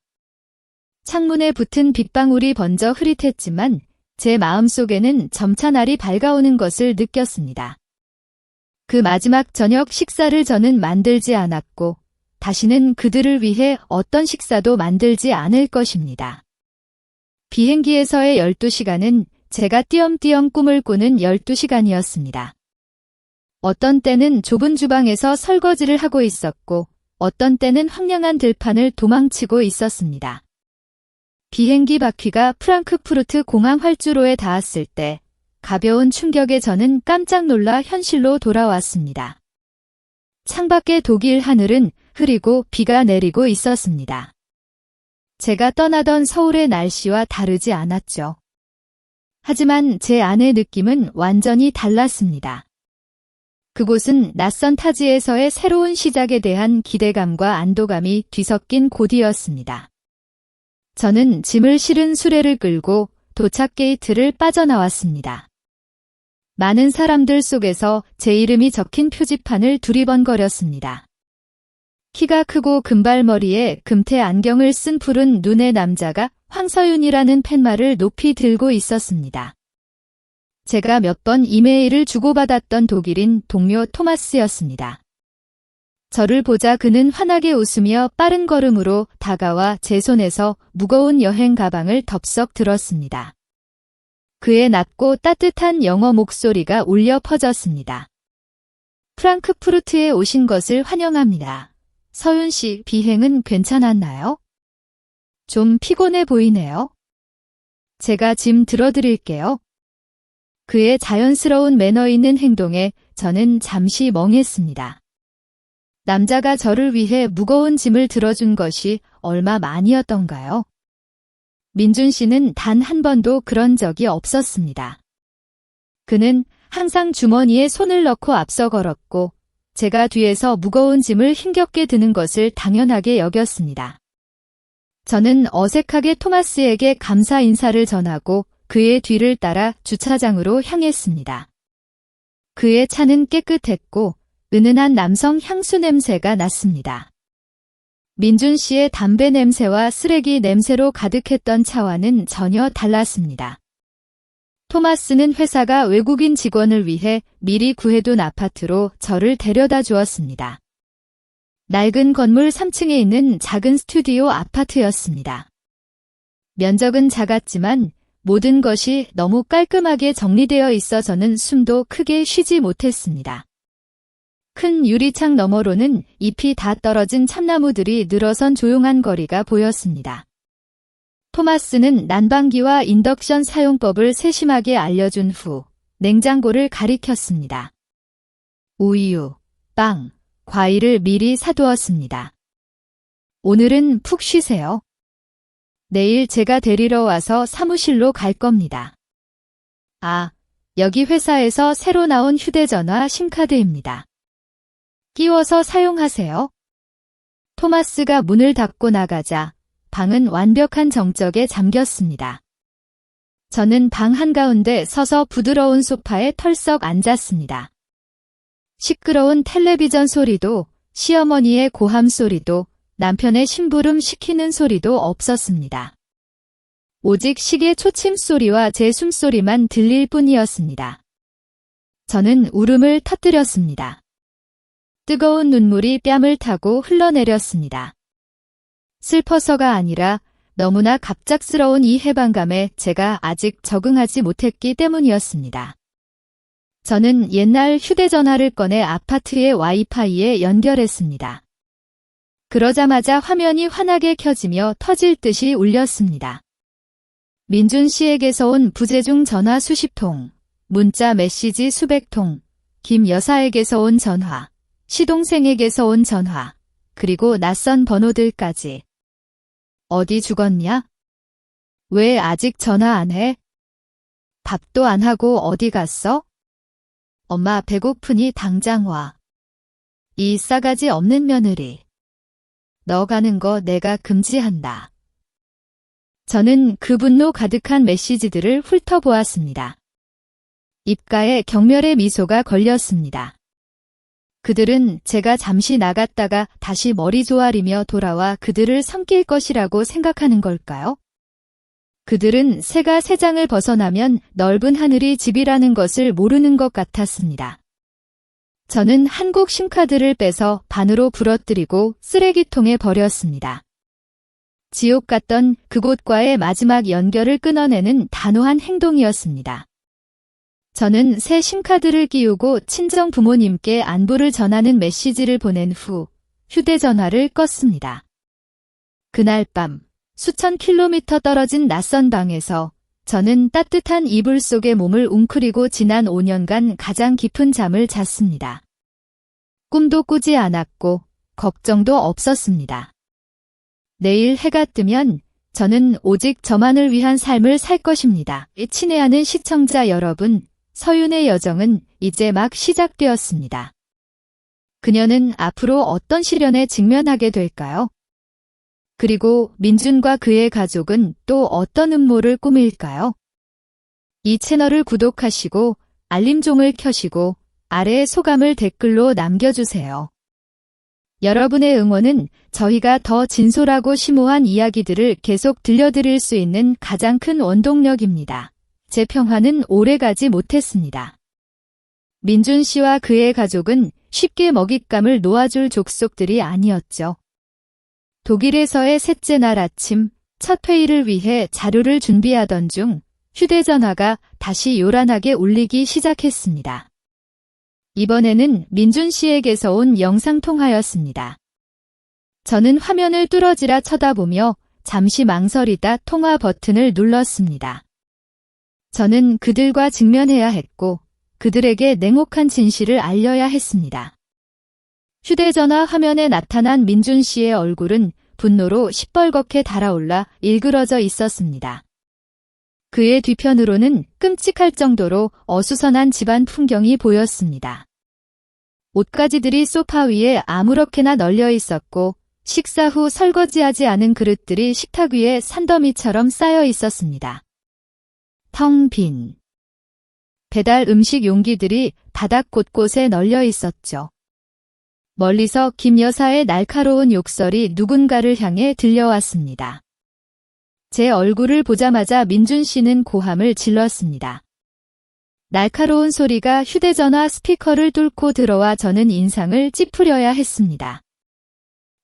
창문에 붙은 빗방울이 번져 흐릿했지만 제 마음속에는 점차 날이 밝아오는 것을 느꼈습니다. 그 마지막 저녁 식사를 저는 만들지 않았고 다시는 그들을 위해 어떤 식사도 만들지 않을 것입니다. 비행기에서의 12시간은 제가 띄엄띄엄 꿈을 꾸는 12시간이었습니다. 어떤 때는 좁은 주방에서 설거지를 하고 있었고 어떤 때는 황량한 들판을 도망치고 있었습니다. 비행기 바퀴가 프랑크푸르트 공항 활주로에 닿았을 때 가벼운 충격에 저는 깜짝 놀라 현실로 돌아왔습니다. 창밖의 독일 하늘은 흐리고 비가 내리고 있었습니다. 제가 떠나던 서울의 날씨와 다르지 않았죠. 하지만 제 안의 느낌은 완전히 달랐습니다. 그곳은 낯선 타지에서의 새로운 시작에 대한 기대감과 안도감이 뒤섞인 곳이었습니다. 저는 짐을 실은 수레를 끌고 도착 게이트를 빠져나왔습니다. 많은 사람들 속에서 제 이름이 적힌 표지판을 두리번거렸습니다. 키가 크고 금발머리에 금태 안경을 쓴 푸른 눈의 남자가 황서윤이라는 팻말을 높이 들고 있었습니다. 제가 몇 번 이메일을 주고받았던 독일인 동료 토마스였습니다. 저를 보자 그는 환하게 웃으며 빠른 걸음으로 다가와 제 손에서 무거운 여행 가방을 덥석 들었습니다. 그의 낮고 따뜻한 영어 목소리가 울려 퍼졌습니다. 프랑크푸르트에 오신 것을 환영합니다. 서윤 씨, 비행은 괜찮았나요? 좀 피곤해 보이네요. 제가 짐 들어드릴게요. 그의 자연스러운 매너 있는 행동에 저는 잠시 멍했습니다. 남자가 저를 위해 무거운 짐을 들어준 것이 얼마 만이었던가요? 민준 씨는 단 한 번도 그런 적이 없었습니다. 그는 항상 주머니에 손을 넣고 앞서 걸었고 제가 뒤에서 무거운 짐을 힘겹게 드는 것을 당연하게 여겼습니다. 저는 어색하게 토마스에게 감사 인사를 전하고 그의 뒤를 따라 주차장으로 향했습니다. 그의 차는 깨끗했고 은은한 남성 향수 냄새가 났습니다. 민준 씨의 담배 냄새와 쓰레기 냄새로 가득했던 차와는 전혀 달랐습니다. 토마스는 회사가 외국인 직원을 위해 미리 구해둔 아파트로 저를 데려다 주었습니다. 낡은 건물 3층에 있는 작은 스튜디오 아파트였습니다. 면적은 작았지만 모든 것이 너무 깔끔하게 정리되어 있어 저는 숨도 크게 쉬지 못했습니다. 큰 유리창 너머로는 잎이 다 떨어진 참나무들이 늘어선 조용한 거리가 보였습니다. 토마스는 난방기와 인덕션 사용법을 세심하게 알려준 후 냉장고를 가리켰습니다. 우유, 빵, 과일을 미리 사두었습니다. 오늘은 푹 쉬세요. 내일 제가 데리러 와서 사무실로 갈 겁니다. 아, 여기 회사에서 새로 나온 휴대전화 심카드입니다. 끼워서 사용하세요. 토마스가 문을 닫고 나가자 방은 완벽한 정적에 잠겼습니다. 저는 방 한가운데 서서 부드러운 소파에 털썩 앉았습니다. 시끄러운 텔레비전 소리도 시어머니의 고함 소리도 남편의 심부름 시키는 소리도 없었습니다. 오직 시계 초침 소리와 제 숨소리만 들릴 뿐이었습니다. 저는 울음을 터뜨렸습니다. 뜨거운 눈물이 뺨을 타고 흘러내렸습니다. 슬퍼서가 아니라 너무나 갑작스러운 이 해방감에 제가 아직 적응하지 못했기 때문이었습니다. 저는 옛날 휴대전화를 꺼내 아파트의 와이파이에 연결했습니다. 그러자마자 화면이 환하게 켜지며 터질 듯이 울렸습니다. 민준 씨에게서 온 부재중 전화 수십 통, 문자 메시지 수백 통, 김 여사에게서 온 전화, 시동생에게서 온 전화, 그리고 낯선 번호들까지. 어디 죽었냐? 왜 아직 전화 안 해? 밥도 안 하고 어디 갔어? 엄마 배고프니 당장 와. 이 싸가지 없는 며느리. 너 가는 거 내가 금지한다. 저는 그 분노 가득한 메시지들을 훑어보았습니다. 입가에 경멸의 미소가 걸렸습니다. 그들은 제가 잠시 나갔다가 다시 머리 조아리며 돌아와 그들을 섬길 것이라고 생각하는 걸까요? 그들은 새가 새장을 벗어나면 넓은 하늘이 집이라는 것을 모르는 것 같았습니다. 저는 한국 심카드를 빼서 반으로 부러뜨리고 쓰레기통에 버렸습니다. 지옥 같던 그곳과의 마지막 연결을 끊어내는 단호한 행동이었습니다. 저는 새 심카드를 끼우고 친정 부모님께 안부를 전하는 메시지를 보낸 후 휴대전화를 껐습니다. 그날 밤 수천 킬로미터 떨어진 낯선 방에서 저는 따뜻한 이불 속에 몸을 웅크리고 지난 5년간 가장 깊은 잠을 잤습니다. 꿈도 꾸지 않았고 걱정도 없었습니다. 내일 해가 뜨면 저는 오직 저만을 위한 삶을 살 것입니다. 친애하는 시청자 여러분, 서윤의 여정은 이제 막 시작되었습니다. 그녀는 앞으로 어떤 시련에 직면하게 될까요? 그리고 민준과 그의 가족은 또 어떤 음모를 꾸밀까요? 이 채널을 구독하시고 알림종을 켜시고 아래의 소감을 댓글로 남겨주세요. 여러분의 응원은 저희가 더 진솔하고 심오한 이야기들을 계속 들려드릴 수 있는 가장 큰 원동력입니다. 제 평화는 오래가지 못했습니다. 민준 씨와 그의 가족은 쉽게 먹잇감을 놓아줄 족속들이 아니었죠. 독일에서의 셋째 날 아침, 첫 회의를 위해 자료를 준비하던 중 휴대전화가 다시 요란하게 울리기 시작했습니다. 이번에는 민준 씨에게서 온 영상통화였습니다. 저는 화면을 뚫어지라 쳐다보며 잠시 망설이다 통화 버튼을 눌렀습니다. 저는 그들과 직면해야 했고 그들에게 냉혹한 진실을 알려야 했습니다. 휴대전화 화면에 나타난 민준 씨의 얼굴은 분노로 시뻘겋게 달아올라 일그러져 있었습니다. 그의 뒤편으로는 끔찍할 정도로 어수선한 집안 풍경이 보였습니다. 옷가지들이 소파 위에 아무렇게나 널려 있었고 식사 후 설거지하지 않은 그릇들이 식탁 위에 산더미처럼 쌓여 있었습니다. 텅 빈 배달 음식 용기들이 바닥 곳곳에 널려 있었죠. 멀리서 김 여사의 날카로운 욕설이 누군가를 향해 들려왔습니다. 제 얼굴을 보자마자 민준 씨는 고함을 질렀습니다. 날카로운 소리가 휴대전화 스피커를 뚫고 들어와 저는 인상을 찌푸려야 했습니다.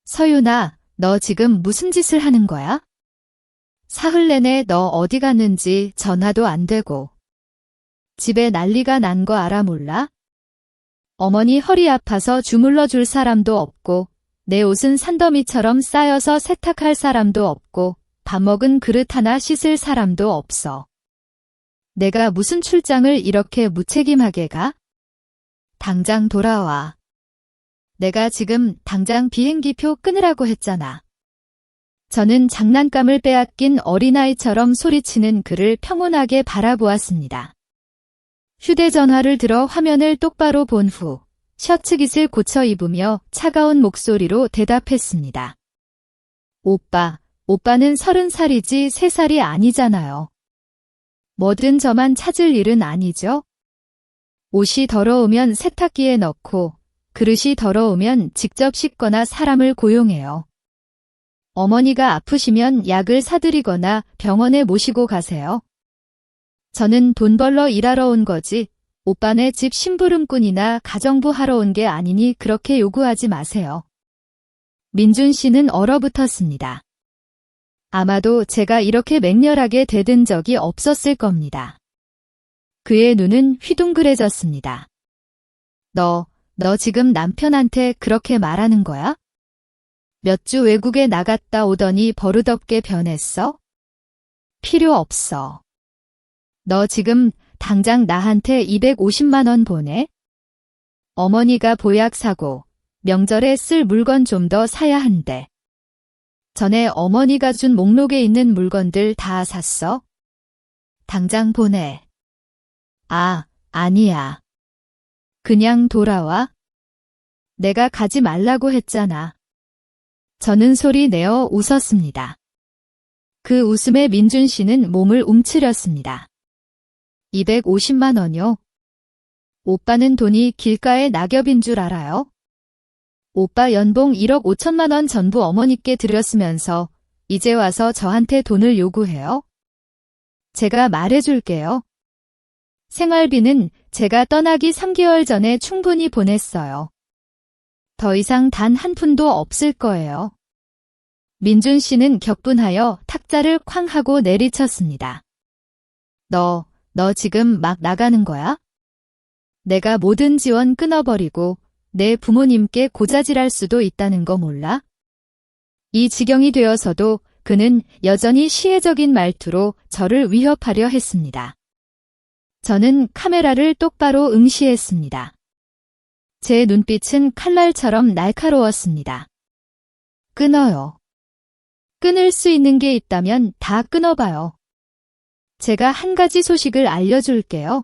서윤아, 너 지금 무슨 짓을 하는 거야? 사흘 내내 너 어디 갔는지 전화도 안 되고. 집에 난리가 난 거 알아 몰라? 어머니 허리 아파서 주물러 줄 사람도 없고 내 옷은 산더미처럼 쌓여서 세탁할 사람도 없고 밥 먹은 그릇 하나 씻을 사람도 없어. 내가 무슨 출장을 이렇게 무책임하게 가? 당장 돌아와. 내가 지금 당장 비행기표 끊으라고 했잖아. 저는 장난감을 빼앗긴 어린아이처럼 소리치는 그를 평온하게 바라보았습니다. 휴대전화를 들어 화면을 똑바로 본 후 셔츠깃을 고쳐 입으며 차가운 목소리로 대답했습니다. 오빠는 30살이지 3살이 아니잖아요. 뭐든 저만 찾을 일은 아니죠? 옷이 더러우면 세탁기에 넣고 그릇이 더러우면 직접 씻거나 사람을 고용해요. 어머니가 아프시면 약을 사드리거나 병원에 모시고 가세요. 저는 돈 벌러 일하러 온 거지 오빠네 집 심부름꾼이나 가정부 하러 온 게 아니니 그렇게 요구하지 마세요. 민준 씨는 얼어붙었습니다. 아마도 제가 이렇게 맹렬하게 대든 적이 없었을 겁니다. 그의 눈은 휘둥그레졌습니다. 너 지금 남편한테 그렇게 말하는 거야? 몇 주 외국에 나갔다 오더니 버릇없게 변했어? 필요 없어. 너 지금 당장 나한테 250만 원 보내? 어머니가 보약 사고 명절에 쓸 물건 좀 더 사야 한대. 전에 어머니가 준 목록에 있는 물건들 다 샀어? 당장 보내. 아니야. 그냥 돌아와. 내가 가지 말라고 했잖아. 저는 소리 내어 웃었습니다. 그 웃음에 민준 씨는 몸을 움츠렸습니다. 250만 원요? 오빠는 돈이 길가의 낙엽인 줄 알아요? 오빠 연봉 1억 5천만 원 전부 어머니께 드렸으면서 이제 와서 저한테 돈을 요구해요? 제가 말해줄게요. 생활비는 제가 떠나기 3개월 전에 충분히 보냈어요. 더 이상 단 한 푼도 없을 거예요. 민준 씨는 격분하여 탁자를 쾅 하고 내리쳤습니다. 너 지금 막 나가는 거야? 내가 모든 지원 끊어버리고 내 부모님께 고자질할 수도 있다는 거 몰라? 이 지경이 되어서도 그는 여전히 시혜적인 말투로 저를 위협하려 했습니다. 저는 카메라를 똑바로 응시했습니다. 제 눈빛은 칼날처럼 날카로웠습니다. 끊어요. 끊을 수 있는 게 있다면 다 끊어봐요. 제가 한 가지 소식을 알려줄게요.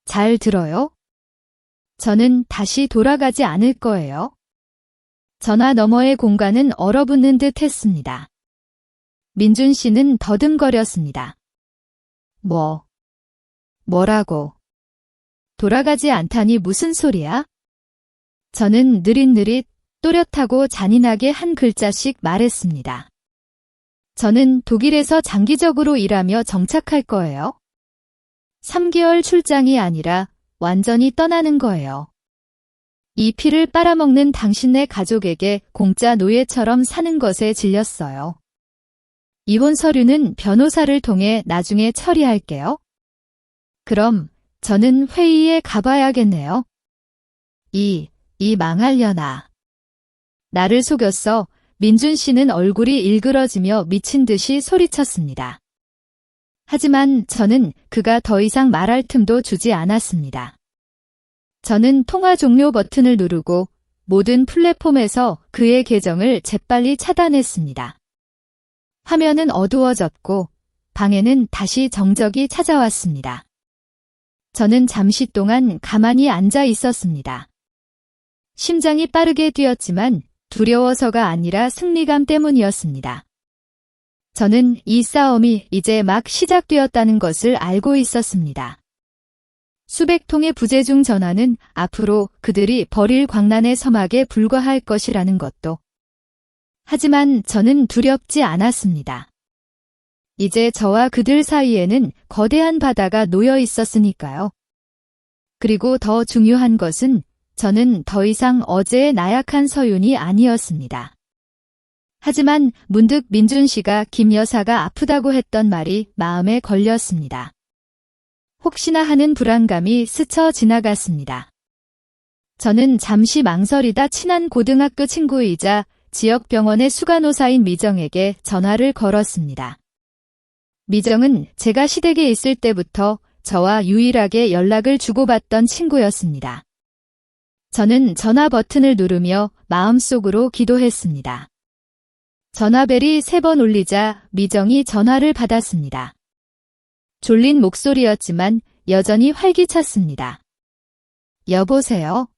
잘 들어요? 저는 다시 돌아가지 않을 거예요. 전화 너머의 공간은 얼어붙는 듯 했습니다. 민준 씨는 더듬거렸습니다. 뭐라고? 돌아가지 않다니 무슨 소리야? 저는 느릿느릿 또렷하고 잔인하게 한 글자씩 말했습니다. 저는 독일에서 장기적으로 일하며 정착할 거예요. 3개월 출장이 아니라 완전히 떠나는 거예요. 이 피를 빨아먹는 당신네 가족에게 공짜 노예처럼 사는 것에 질렸어요. 이혼 서류는 변호사를 통해 나중에 처리할게요. 그럼 저는 회의에 가봐야겠네요. 이 망할려나. 나를 속였어. 민준 씨는 얼굴이 일그러지며 미친 듯이 소리쳤습니다. 하지만 저는 그가 더 이상 말할 틈도 주지 않았습니다. 저는 통화 종료 버튼을 누르고 모든 플랫폼에서 그의 계정을 재빨리 차단했습니다. 화면은 어두워졌고 방에는 다시 정적이 찾아왔습니다. 저는 잠시 동안 가만히 앉아 있었습니다. 심장이 빠르게 뛰었지만 두려워서가 아니라 승리감 때문이었습니다. 저는 이 싸움이 이제 막 시작되었다는 것을 알고 있었습니다. 수백 통의 부재중 전화는 앞으로 그들이 벌일 광란의 서막에 불과할 것이라는 것도. 하지만 저는 두렵지 않았습니다. 이제 저와 그들 사이에는 거대한 바다가 놓여 있었으니까요. 그리고 더 중요한 것은 저는 더 이상 어제의 나약한 서윤이 아니었습니다. 하지만 문득 민준 씨가 김 여사가 아프다고 했던 말이 마음에 걸렸습니다. 혹시나 하는 불안감이 스쳐 지나갔습니다. 저는 잠시 망설이다 친한 고등학교 친구이자 지역병원의 수간호사인 미정에게 전화를 걸었습니다. 미정은 제가 시댁에 있을 때부터 저와 유일하게 연락을 주고받던 친구였습니다. 저는 전화 버튼을 누르며 마음속으로 기도했습니다. 전화벨이 3번 울리자 미정이 전화를 받았습니다. 졸린 목소리였지만 여전히 활기찼습니다. 여보세요?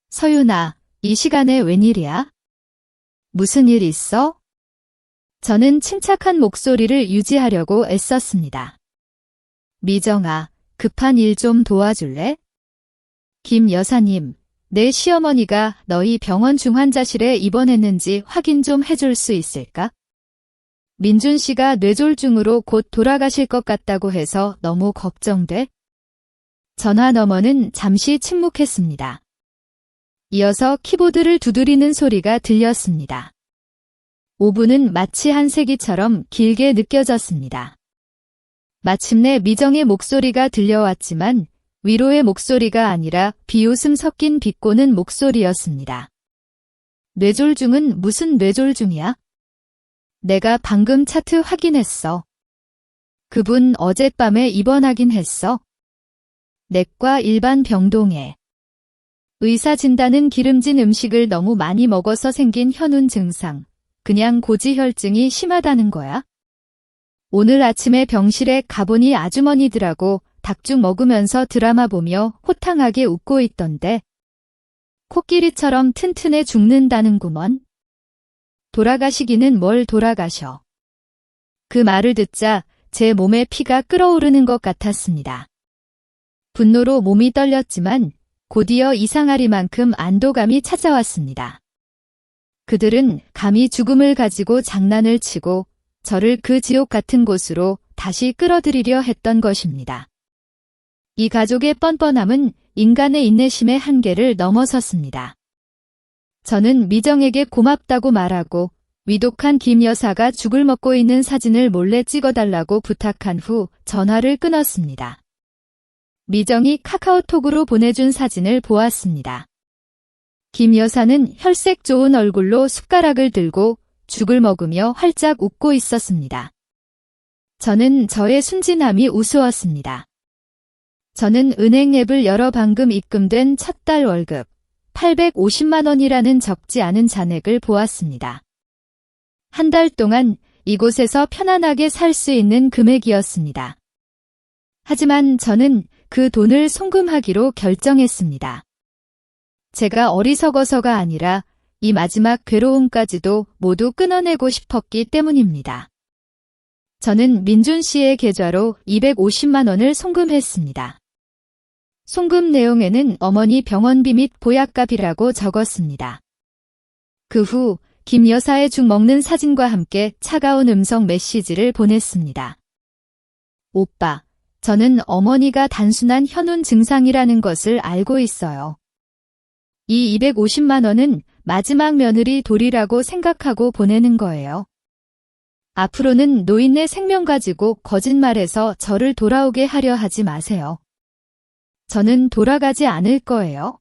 서윤아, 이 시간에 웬일이야? 무슨 일 있어? 저는 침착한 목소리를 유지하려고 애썼습니다. 미정아, 급한 일 좀 도와줄래? 김 여사님, 내 시어머니가 너희 병원 중환자실에 입원했는지 확인 좀 해줄 수 있을까? 민준 씨가 뇌졸중으로 곧 돌아가실 것 같다고 해서 너무 걱정돼. 전화 너머는 잠시 침묵했습니다. 이어서 키보드를 두드리는 소리가 들렸습니다. 5분은 마치 한 세기처럼 길게 느껴졌습니다. 마침내 미정의 목소리가 들려왔지만 위로의 목소리가 아니라 비웃음 섞인 비꼬는 목소리였습니다. 뇌졸중은 무슨 뇌졸중이야? 내가 방금 차트 확인했어. 그분 어젯밤에 입원하긴 했어. 내과 일반 병동에. 의사 진단은 기름진 음식을 너무 많이 먹어서 생긴 현운 증상, 그냥 고지혈증이 심하다는 거야. 오늘 아침에 병실에 가보니 아주머니들하고 닭죽 먹으면서 드라마 보며 호탕하게 웃고 있던데. 코끼리처럼 튼튼해 죽는다는구먼. 돌아가시기는 뭘 돌아가셔. 그 말을 듣자 제 몸에 피가 끓어오르는 것 같았습니다. 분노로 몸이 떨렸지만 곧이어 이상하리만큼 안도감이 찾아왔습니다. 그들은 감히 죽음을 가지고 장난을 치고 저를 그 지옥 같은 곳으로 다시 끌어들이려 했던 것입니다. 이 가족의 뻔뻔함은 인간의 인내심의 한계를 넘어섰습니다. 저는 미정에게 고맙다고 말하고 위독한 김 여사가 죽을 먹고 있는 사진을 몰래 찍어달라고 부탁한 후 전화를 끊었습니다. 미정이 카카오톡으로 보내준 사진을 보았습니다. 김 여사는 혈색 좋은 얼굴로 숟가락을 들고 죽을 먹으며 활짝 웃고 있었습니다. 저는 저의 순진함이 우스웠습니다. 저는 은행 앱을 열어 방금 입금된 첫 달 월급 850만 원이라는 적지 않은 잔액을 보았습니다. 한 달 동안 이곳에서 편안하게 살 수 있는 금액이었습니다. 하지만 저는 그 돈을 송금하기로 결정했습니다. 제가 어리석어서가 아니라 이 마지막 괴로움까지도 모두 끊어내고 싶었기 때문입니다. 저는 민준 씨의 계좌로 250만 원을 송금했습니다. 송금 내용에는 어머니 병원비 및 보약값이라고 적었습니다. 그 후 김 여사의 죽 먹는 사진과 함께 차가운 음성 메시지를 보냈습니다. 오빠, 저는 어머니가 단순한 현운 증상이라는 것을 알고 있어요. 이 250만 원은 마지막 며느리 도리라고 생각하고 보내는 거예요. 앞으로는 노인네 생명 가지고 거짓말해서 저를 돌아오게 하려 하지 마세요. 저는 돌아가지 않을 거예요.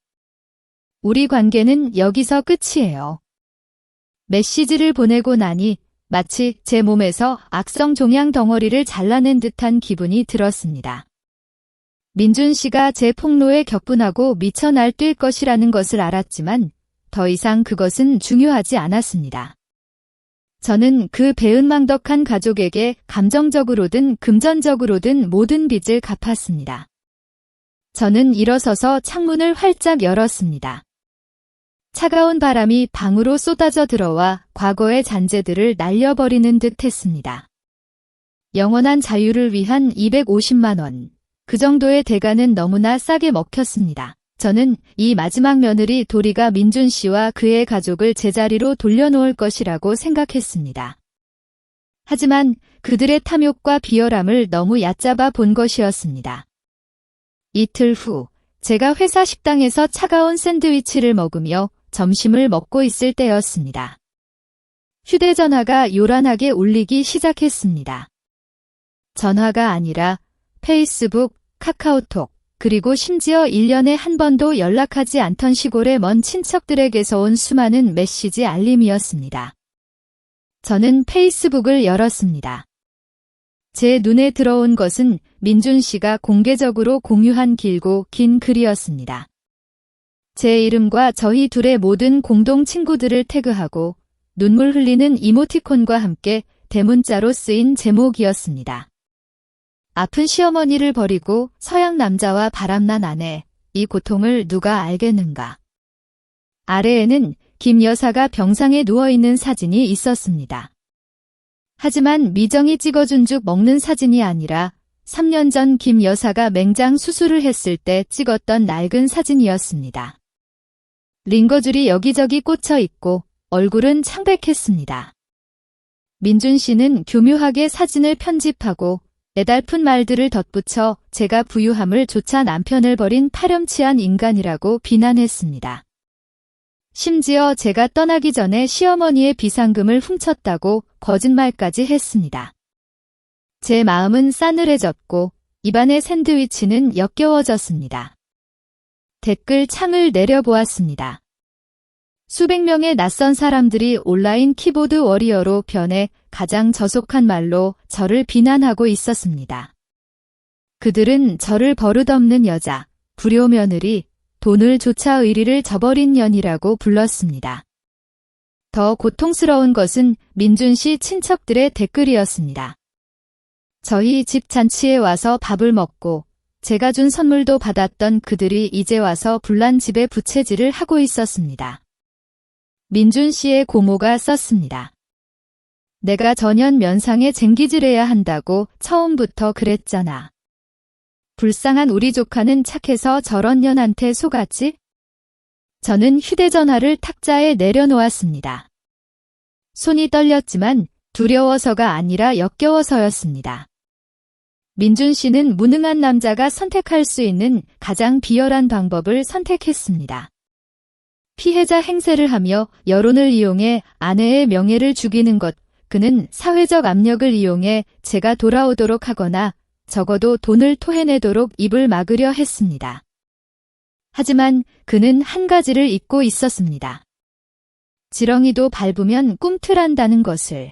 우리 관계는 여기서 끝이에요. 메시지를 보내고 나니 마치 제 몸에서 악성 종양 덩어리를 잘라낸 듯한 기분이 들었습니다. 민준 씨가 제 폭로에 격분하고 미쳐 날뛸 것이라는 것을 알았지만 더 이상 그것은 중요하지 않았습니다. 저는 그 배은망덕한 가족에게 감정적으로든 금전적으로든 모든 빚을 갚았습니다. 저는 일어서서 창문을 활짝 열었습니다. 차가운 바람이 방으로 쏟아져 들어와 과거의 잔재들을 날려버리는 듯 했습니다. 영원한 자유를 위한 250만 원. 그 정도의 대가는 너무나 싸게 먹혔습니다. 저는 이 마지막 며느리 도리가 민준 씨와 그의 가족을 제자리로 돌려놓을 것이라고 생각했습니다. 하지만 그들의 탐욕과 비열함을 너무 얕잡아 본 것이었습니다. 이틀 후 제가 회사 식당에서 차가운 샌드위치를 먹으며 점심을 먹고 있을 때였습니다. 휴대전화가 요란하게 울리기 시작했습니다. 전화가 아니라 페이스북, 카카오톡, 그리고 심지어 1년에 한 번도 연락하지 않던 시골의 먼 친척들에게서 온 수많은 메시지 알림이었습니다. 저는 페이스북을 열었습니다. 제 눈에 들어온 것은 민준 씨가 공개적으로 공유한 길고 긴 글이었습니다. 제 이름과 저희 둘의 모든 공동 친구들을 태그하고 눈물 흘리는 이모티콘과 함께 대문자로 쓰인 제목이었습니다. 아픈 시어머니를 버리고 서양 남자와 바람난 아내, 이 고통을 누가 알겠는가. 아래에는 김 여사가 병상에 누워있는 사진이 있었습니다. 하지만 미정이 찍어준 죽 먹는 사진이 아니라 3년 전 김 여사가 맹장 수술을 했을 때 찍었던 낡은 사진이었습니다. 링거줄이 여기저기 꽂혀 있고 얼굴은 창백했습니다. 민준 씨는 교묘하게 사진을 편집하고 애달픈 말들을 덧붙여 제가 부유함을 조차 남편을 버린 파렴치한 인간이라고 비난했습니다. 심지어 제가 떠나기 전에 시어머니의 비상금을 훔쳤다고 거짓말까지 했습니다. 제 마음은 싸늘해졌고 입안의 샌드위치는 역겨워졌습니다. 댓글 창을 내려보았습니다. 수백 명의 낯선 사람들이 온라인 키보드 워리어로 변해 가장 저속한 말로 저를 비난하고 있었습니다. 그들은 저를 버릇없는 여자, 불효 며느리, 돈을 조차 의리를 저버린 년이라고 불렀습니다. 더 고통스러운 것은 민준 씨 친척들의 댓글이었습니다. 저희 집 잔치에 와서 밥을 먹고 제가 준 선물도 받았던 그들이 이제 와서 불난 집에 부채질을 하고 있었습니다. 민준 씨의 고모가 썼습니다. 내가 전현 면상에 쟁기질해야 한다고 처음부터 그랬잖아. 불쌍한 우리 조카는 착해서 저런 년한테 속았지? 저는 휴대전화를 탁자에 내려놓았습니다. 손이 떨렸지만 두려워서가 아니라 역겨워서였습니다. 민준 씨는 무능한 남자가 선택할 수 있는 가장 비열한 방법을 선택했습니다. 피해자 행세를 하며 여론을 이용해 아내의 명예를 죽이는 것, 그는 사회적 압력을 이용해 제가 돌아오도록 하거나 적어도 돈을 토해내도록 입을 막으려 했습니다. 하지만 그는 한 가지를 잊고 있었습니다. 지렁이도 밟으면 꿈틀한다는 것을.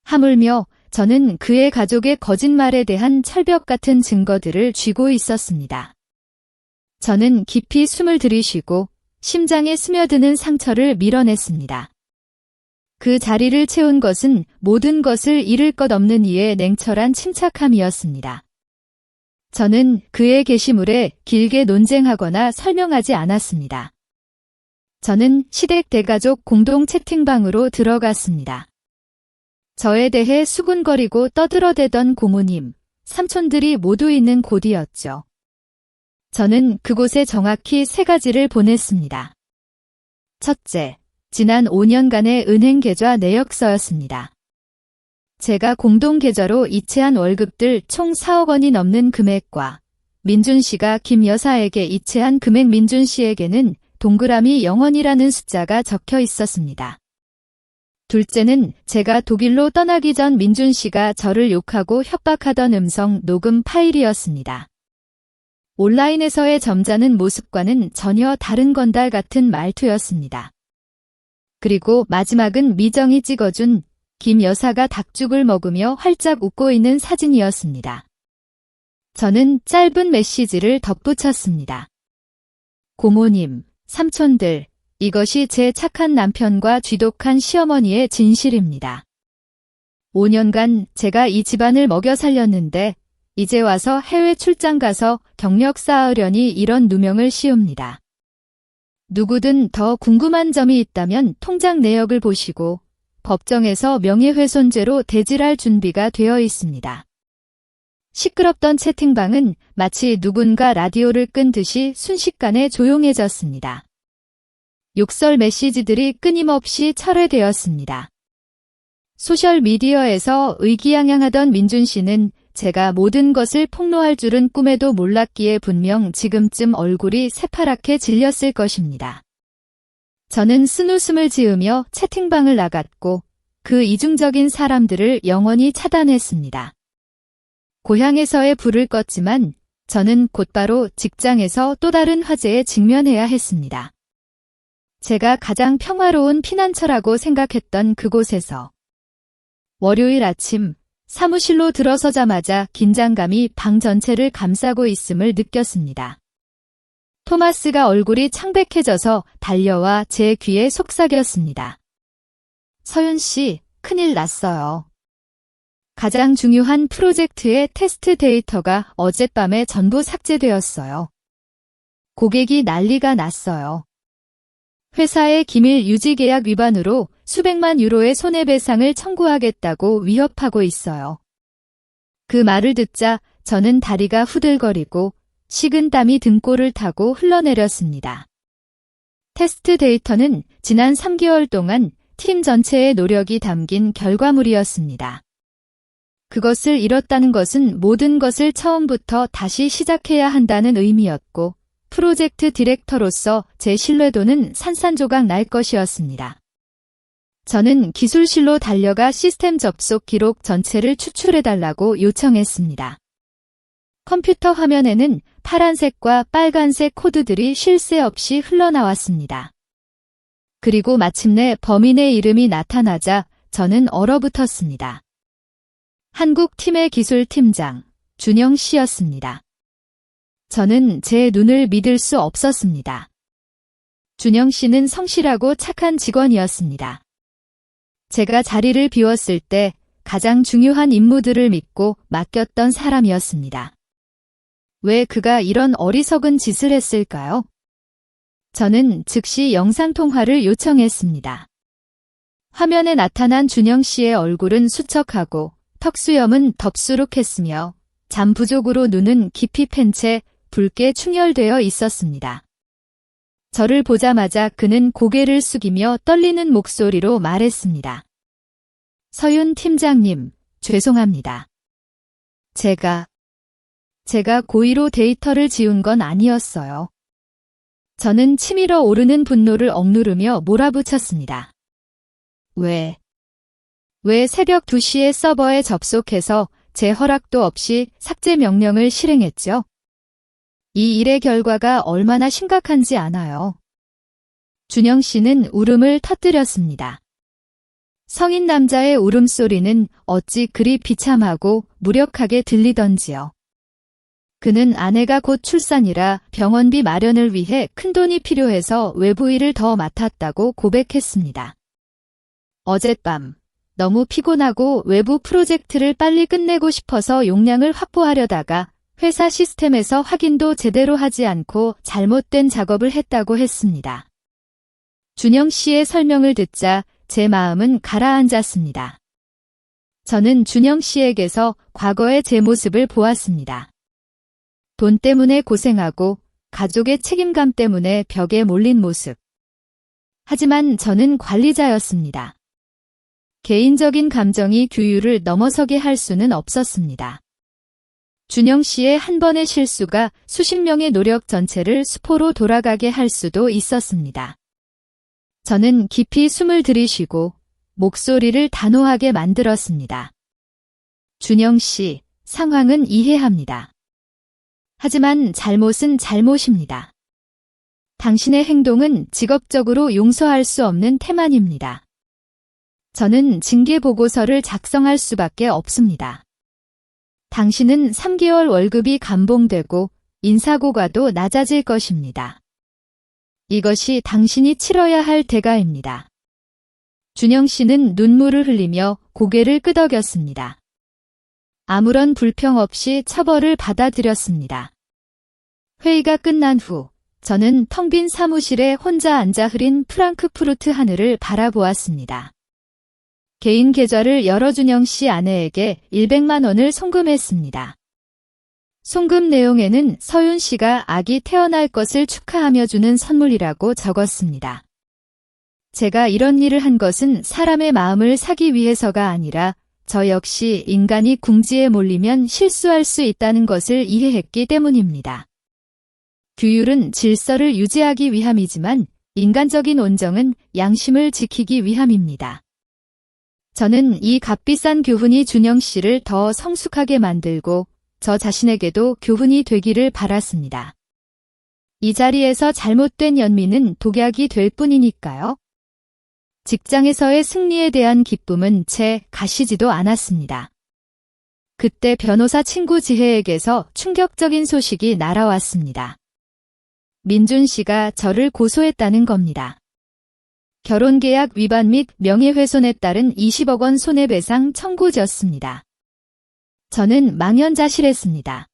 하물며 저는 그의 가족의 거짓말에 대한 철벽 같은 증거들을 쥐고 있었습니다. 저는 깊이 숨을 들이쉬고 심장에 스며드는 상처를 밀어냈습니다. 그 자리를 채운 것은 모든 것을 잃을 것 없는 이의 냉철한 침착함이었습니다. 저는 그의 게시물에 길게 논쟁하거나 설명하지 않았습니다. 저는 시댁 대가족 공동 채팅방으로 들어갔습니다. 저에 대해 수군거리고 떠들어대던 고모님, 삼촌들이 모두 있는 곳이었죠. 저는 그곳에 정확히 3가지를 보냈습니다. 첫째, 지난 5년간의 은행 계좌 내역서였습니다. 제가 공동 계좌로 이체한 월급들 총 4억 원이 넘는 금액과 민준 씨가 김 여사에게 이체한 금액, 민준 씨에게는 동그라미 0원이라는 숫자가 적혀 있었습니다. 둘째는 제가 독일로 떠나기 전 민준 씨가 저를 욕하고 협박하던 음성 녹음 파일이었습니다. 온라인에서의 점잖은 모습과는 전혀 다른 건달 같은 말투였습니다. 그리고 마지막은 미정이 찍어준 김 여사가 닭죽을 먹으며 활짝 웃고 있는 사진이었습니다. 저는 짧은 메시지를 덧붙였습니다. 고모님, 삼촌들, 이것이 제 착한 남편과 쥐독한 시어머니의 진실입니다. 5년간 제가 이 집안을 먹여 살렸는데 이제 와서 해외 출장 가서 경력 쌓으려니 이런 누명을 씌웁니다. 누구든 더 궁금한 점이 있다면 통장 내역을 보시고 법정에서 명예훼손죄로 대질할 준비가 되어 있습니다. 시끄럽던 채팅방은 마치 누군가 라디오를 끈 듯이 순식간에 조용해졌습니다. 욕설 메시지들이 끊임없이 철회되었습니다. 소셜미디어에서 의기양양하던 민준 씨는 제가 모든 것을 폭로할 줄은 꿈에도 몰랐기에 분명 지금쯤 얼굴이 새파랗게 질렸을 것입니다. 저는 쓴웃음을 지으며 채팅방을 나갔고 그 이중적인 사람들을 영원히 차단했습니다. 고향에서의 불을 껐지만 저는 곧바로 직장에서 또 다른 화제에 직면해야 했습니다. 제가 가장 평화로운 피난처라고 생각했던 그곳에서 월요일 아침 사무실로 들어서자마자 긴장감이 방 전체를 감싸고 있음을 느꼈습니다. 토마스가 얼굴이 창백해져서 달려와 제 귀에 속삭였습니다. 서윤 씨, 큰일 났어요. 가장 중요한 프로젝트의 테스트 데이터가 어젯밤에 전부 삭제되었어요. 고객이 난리가 났어요. 회사의 기밀 유지 계약 위반으로 수백만 유로의 손해배상을 청구하겠다고 위협하고 있어요. 그 말을 듣자 저는 다리가 후들거리고 식은 땀이 등골을 타고 흘러내렸습니다. 테스트 데이터는 지난 3개월 동안 팀 전체의 노력이 담긴 결과물이었습니다. 그것을 잃었다는 것은 모든 것을 처음부터 다시 시작해야 한다는 의미였고 프로젝트 디렉터로서 제 신뢰도는 산산조각 날 것이었습니다. 저는 기술실로 달려가 시스템 접속 기록 전체를 추출해달라고 요청했습니다. 컴퓨터 화면에는 파란색과 빨간색 코드들이 쉴 새 없이 흘러나왔습니다. 그리고 마침내 범인의 이름이 나타나자 저는 얼어붙었습니다. 한국 팀의 기술팀장 준영 씨였습니다. 저는 제 눈을 믿을 수 없었습니다. 준영 씨는 성실하고 착한 직원이었습니다. 제가 자리를 비웠을 때 가장 중요한 임무들을 믿고 맡겼던 사람이었습니다. 왜 그가 이런 어리석은 짓을 했을까요? 저는 즉시 영상통화를 요청했습니다. 화면에 나타난 준영 씨의 얼굴은 수척하고 턱수염은 덥수룩했으며 잠 부족으로 눈은 깊이 팬 채 붉게 충혈되어 있었습니다. 저를 보자마자 그는 고개를 숙이며 떨리는 목소리로 말했습니다. 서윤 팀장님, 죄송합니다. 제가 고의로 데이터를 지운 건 아니었어요. 저는 치밀어 오르는 분노를 억누르며 몰아붙였습니다. 왜 새벽 2시에 서버에 접속해서 제 허락도 없이 삭제 명령을 실행했죠? 이 일의 결과가 얼마나 심각한지 아나요? 준영 씨는 울음을 터뜨렸습니다. 성인 남자의 울음소리는 어찌 그리 비참하고 무력하게 들리던지요. 그는 아내가 곧 출산이라 병원비 마련을 위해 큰돈이 필요해서 외부 일을 더 맡았다고 고백했습니다. 어젯밤 너무 피곤하고 외부 프로젝트를 빨리 끝내고 싶어서 용량을 확보하려다가 회사 시스템에서 확인도 제대로 하지 않고 잘못된 작업을 했다고 했습니다. 준영 씨의 설명을 듣자 제 마음은 가라앉았습니다. 저는 준영 씨에게서 과거의 제 모습을 보았습니다. 돈 때문에 고생하고 가족의 책임감 때문에 벽에 몰린 모습. 하지만 저는 관리자였습니다. 개인적인 감정이 규율을 넘어서게 할 수는 없었습니다. 준영 씨의 한 번의 실수가 수십 명의 노력 전체를 수포로 돌아가게 할 수도 있었습니다. 저는 깊이 숨을 들이쉬고 목소리를 단호하게 만들었습니다. 준영 씨, 상황은 이해합니다. 하지만 잘못은 잘못입니다. 당신의 행동은 직업적으로 용서할 수 없는 태만입니다. 저는 징계 보고서를 작성할 수밖에 없습니다. 당신은 3개월 월급이 감봉되고 인사고과도 낮아질 것입니다. 이것이 당신이 치러야 할 대가입니다. 준영 씨는 눈물을 흘리며 고개를 끄덕였습니다. 아무런 불평 없이 처벌을 받아들였습니다. 회의가 끝난 후 저는 텅 빈 사무실에 혼자 앉아 흐린 프랑크푸르트 하늘을 바라보았습니다. 개인 계좌를 열어 준영 씨 아내에게 100만 원을 송금했습니다. 송금 내용에는 서윤 씨가 아기 태어날 것을 축하하며 주는 선물이라고 적었습니다. 제가 이런 일을 한 것은 사람의 마음을 사기 위해서가 아니라 저 역시 인간이 궁지에 몰리면 실수할 수 있다는 것을 이해했기 때문입니다. 규율은 질서를 유지하기 위함이지만 인간적인 온정은 양심을 지키기 위함입니다. 저는 이 값비싼 교훈이 준영 씨를 더 성숙하게 만들고 저 자신에게도 교훈이 되기를 바랐습니다. 이 자리에서 잘못된 연민은 독약이 될 뿐이니까요. 직장에서의 승리에 대한 기쁨은 채 가시지도 않았습니다. 그때 변호사 친구 지혜에게서 충격적인 소식이 날아왔습니다. 민준 씨가 저를 고소했다는 겁니다. 결혼계약 위반 및 명예훼손에 따른 20억 원 손해배상 청구졌습니다. 저는 망연자실했습니다.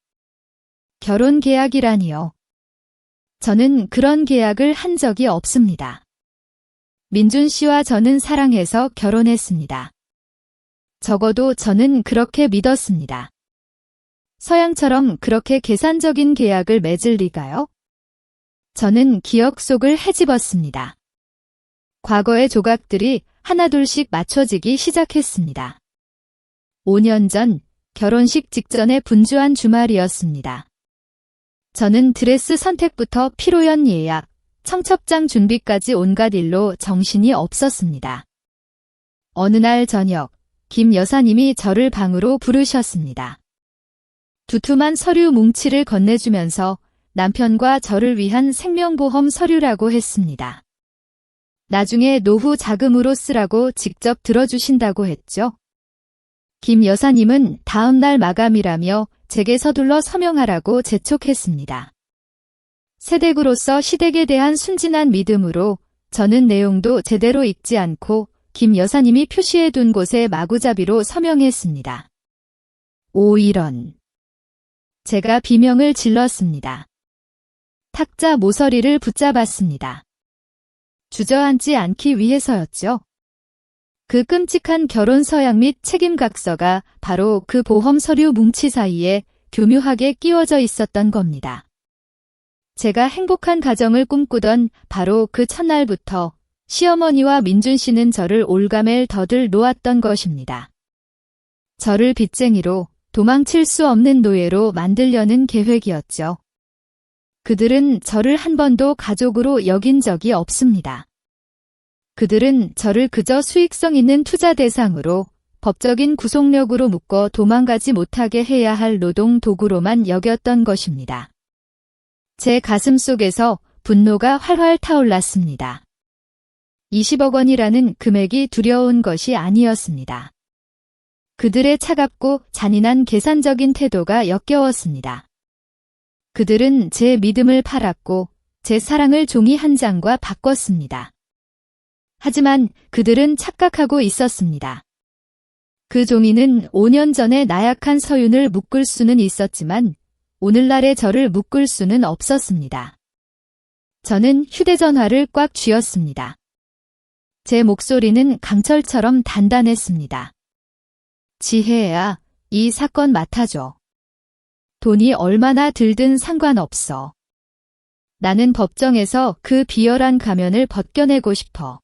결혼계약이라니요. 저는 그런 계약을 한 적이 없습니다. 민준 씨와 저는 사랑해서 결혼했습니다. 적어도 저는 그렇게 믿었습니다. 서양처럼 그렇게 계산적인 계약을 맺을 리가요? 저는 기억 속을 헤집었습니다. 과거의 조각들이 하나둘씩 맞춰지기 시작했습니다. 5년 전 결혼식 직전에 분주한 주말이었습니다. 저는 드레스 선택부터 피로연 예약, 청첩장 준비까지 온갖 일로 정신이 없었습니다. 어느 날 저녁, 김 여사님이 저를 방으로 부르셨습니다. 두툼한 서류 뭉치를 건네주면서 남편과 저를 위한 생명보험 서류라고 했습니다. 나중에 노후 자금으로 쓰라고 직접 들어주신다고 했죠. 김 여사님은 다음 날 마감이라며 제게 서둘러 서명하라고 재촉했습니다. 세댁으로서 시댁에 대한 순진한 믿음으로 저는 내용도 제대로 읽지 않고 김 여사님이 표시해둔 곳에 마구잡이로 서명했습니다. 오 이런. 제가 비명을 질렀습니다. 탁자 모서리를 붙잡았습니다. 주저앉지 않기 위해서였죠. 그 끔찍한 결혼 서약 및 책임각서가 바로 그 보험 서류 뭉치 사이에 교묘하게 끼워져 있었던 겁니다. 제가 행복한 가정을 꿈꾸던 바로 그 첫날부터 시어머니와 민준 씨는 저를 올가멜 덫을 놓았던 것입니다. 저를 빚쟁이로 도망칠 수 없는 노예로 만들려는 계획이었죠. 그들은 저를 한 번도 가족으로 여긴 적이 없습니다. 그들은 저를 그저 수익성 있는 투자 대상으로 법적인 구속력으로 묶어 도망가지 못하게 해야 할 노동 도구로만 여겼던 것입니다. 제 가슴 속에서 분노가 활활 타올랐습니다. 20억 원이라는 금액이 두려운 것이 아니었습니다. 그들의 차갑고 잔인한 계산적인 태도가 역겨웠습니다. 그들은 제 믿음을 팔았고 제 사랑을 종이 한 장과 바꿨습니다. 하지만 그들은 착각하고 있었습니다. 그 종이는 5년 전에 나약한 서윤을 묶을 수는 있었지만 오늘날의 저를 묶을 수는 없었습니다. 저는 휴대전화를 꽉 쥐었습니다. 제 목소리는 강철처럼 단단했습니다. 지혜야, 이 사건 맡아줘. 돈이 얼마나 들든 상관없어. 나는 법정에서 그 비열한 가면을 벗겨내고 싶어.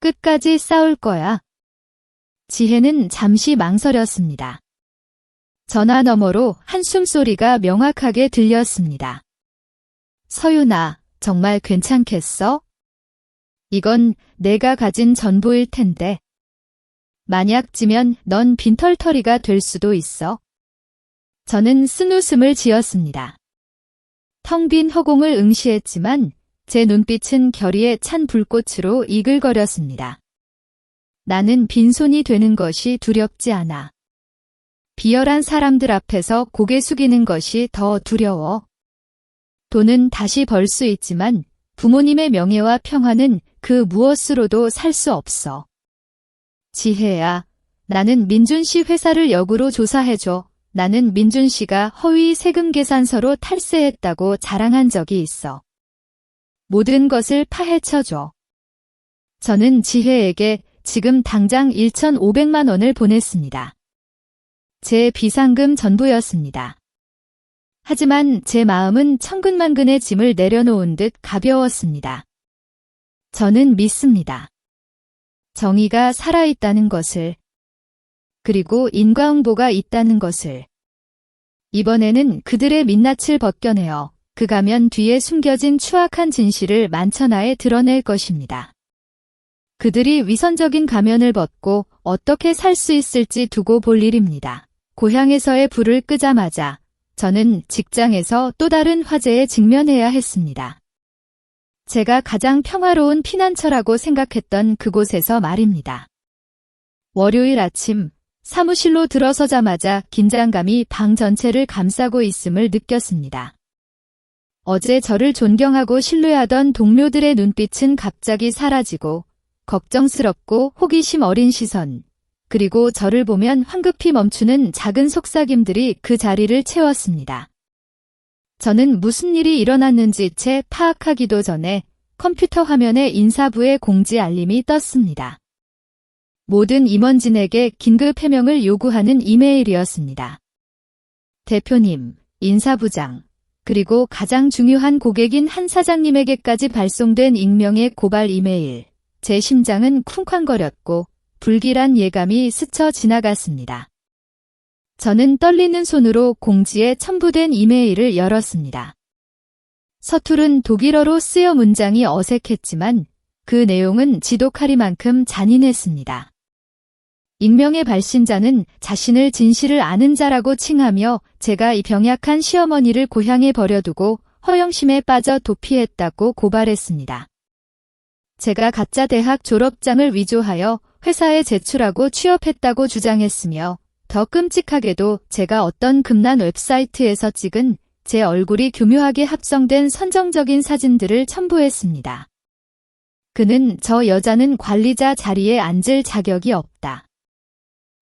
끝까지 싸울 거야. 지혜는 잠시 망설였습니다. 전화 너머로 한숨 소리가 명확하게 들렸습니다. 서윤아, 정말 괜찮겠어? 이건 내가 가진 전부일 텐데. 만약 지면 넌 빈털터리가 될 수도 있어. 저는 쓴웃음을 지었습니다. 텅 빈 허공을 응시했지만 제 눈빛은 결의에 찬 불꽃으로 이글거렸습니다. 나는 빈손이 되는 것이 두렵지 않아. 비열한 사람들 앞에서 고개 숙이는 것이 더 두려워. 돈은 다시 벌 수 있지만 부모님의 명예와 평화는 그 무엇으로도 살 수 없어. 지혜야, 나는 민준 씨 회사를 역으로 조사해줘. 나는 민준 씨가 허위 세금 계산서로 탈세했다고 자랑한 적이 있어. 모든 것을 파헤쳐줘. 저는 지혜에게 지금 당장 1,500만 원을 보냈습니다. 제 비상금 전부였습니다. 하지만 제 마음은 천근만근의 짐을 내려놓은 듯 가벼웠습니다. 저는 믿습니다. 정의가 살아있다는 것을, 그리고 인과응보가 있다는 것을. 이번에는 그들의 민낯을 벗겨내어 그 가면 뒤에 숨겨진 추악한 진실을 만천하에 드러낼 것입니다. 그들이 위선적인 가면을 벗고 어떻게 살 수 있을지 두고 볼 일입니다. 고향에서의 불을 끄자마자 저는 직장에서 또 다른 화제에 직면해야 했습니다. 제가 가장 평화로운 피난처라고 생각했던 그곳에서 말입니다. 월요일 아침 사무실로 들어서자마자 긴장감이 방 전체를 감싸고 있음을 느꼈습니다. 어제 저를 존경하고 신뢰하던 동료들의 눈빛은 갑자기 사라지고 걱정스럽고 호기심 어린 시선, 그리고 저를 보면 황급히 멈추는 작은 속삭임들이 그 자리를 채웠습니다. 저는 무슨 일이 일어났는지 채 파악하기도 전에 컴퓨터 화면에 인사부의 공지 알림이 떴습니다. 모든 임원진에게 긴급 해명을 요구하는 이메일이었습니다. 대표님, 인사부장, 그리고 가장 중요한 고객인 한 사장님에게까지 발송된 익명의 고발 이메일. 제 심장은 쿵쾅거렸고 불길한 예감이 스쳐 지나갔습니다. 저는 떨리는 손으로 공지에 첨부된 이메일을 열었습니다. 서투른 독일어로 쓰여 문장이 어색했지만 그 내용은 지독하리만큼 잔인했습니다. 익명의 발신자는 자신을 진실을 아는 자라고 칭하며 제가 이 병약한 시어머니를 고향에 버려두고 허영심에 빠져 도피했다고 고발했습니다. 제가 가짜 대학 졸업장을 위조하여 회사에 제출하고 취업했다고 주장했으며 더 끔찍하게도 제가 어떤 금난 웹사이트에서 찍은 제 얼굴이 교묘하게 합성된 선정적인 사진들을 첨부했습니다. 그는 저 여자는 관리자 자리에 앉을 자격이 없다.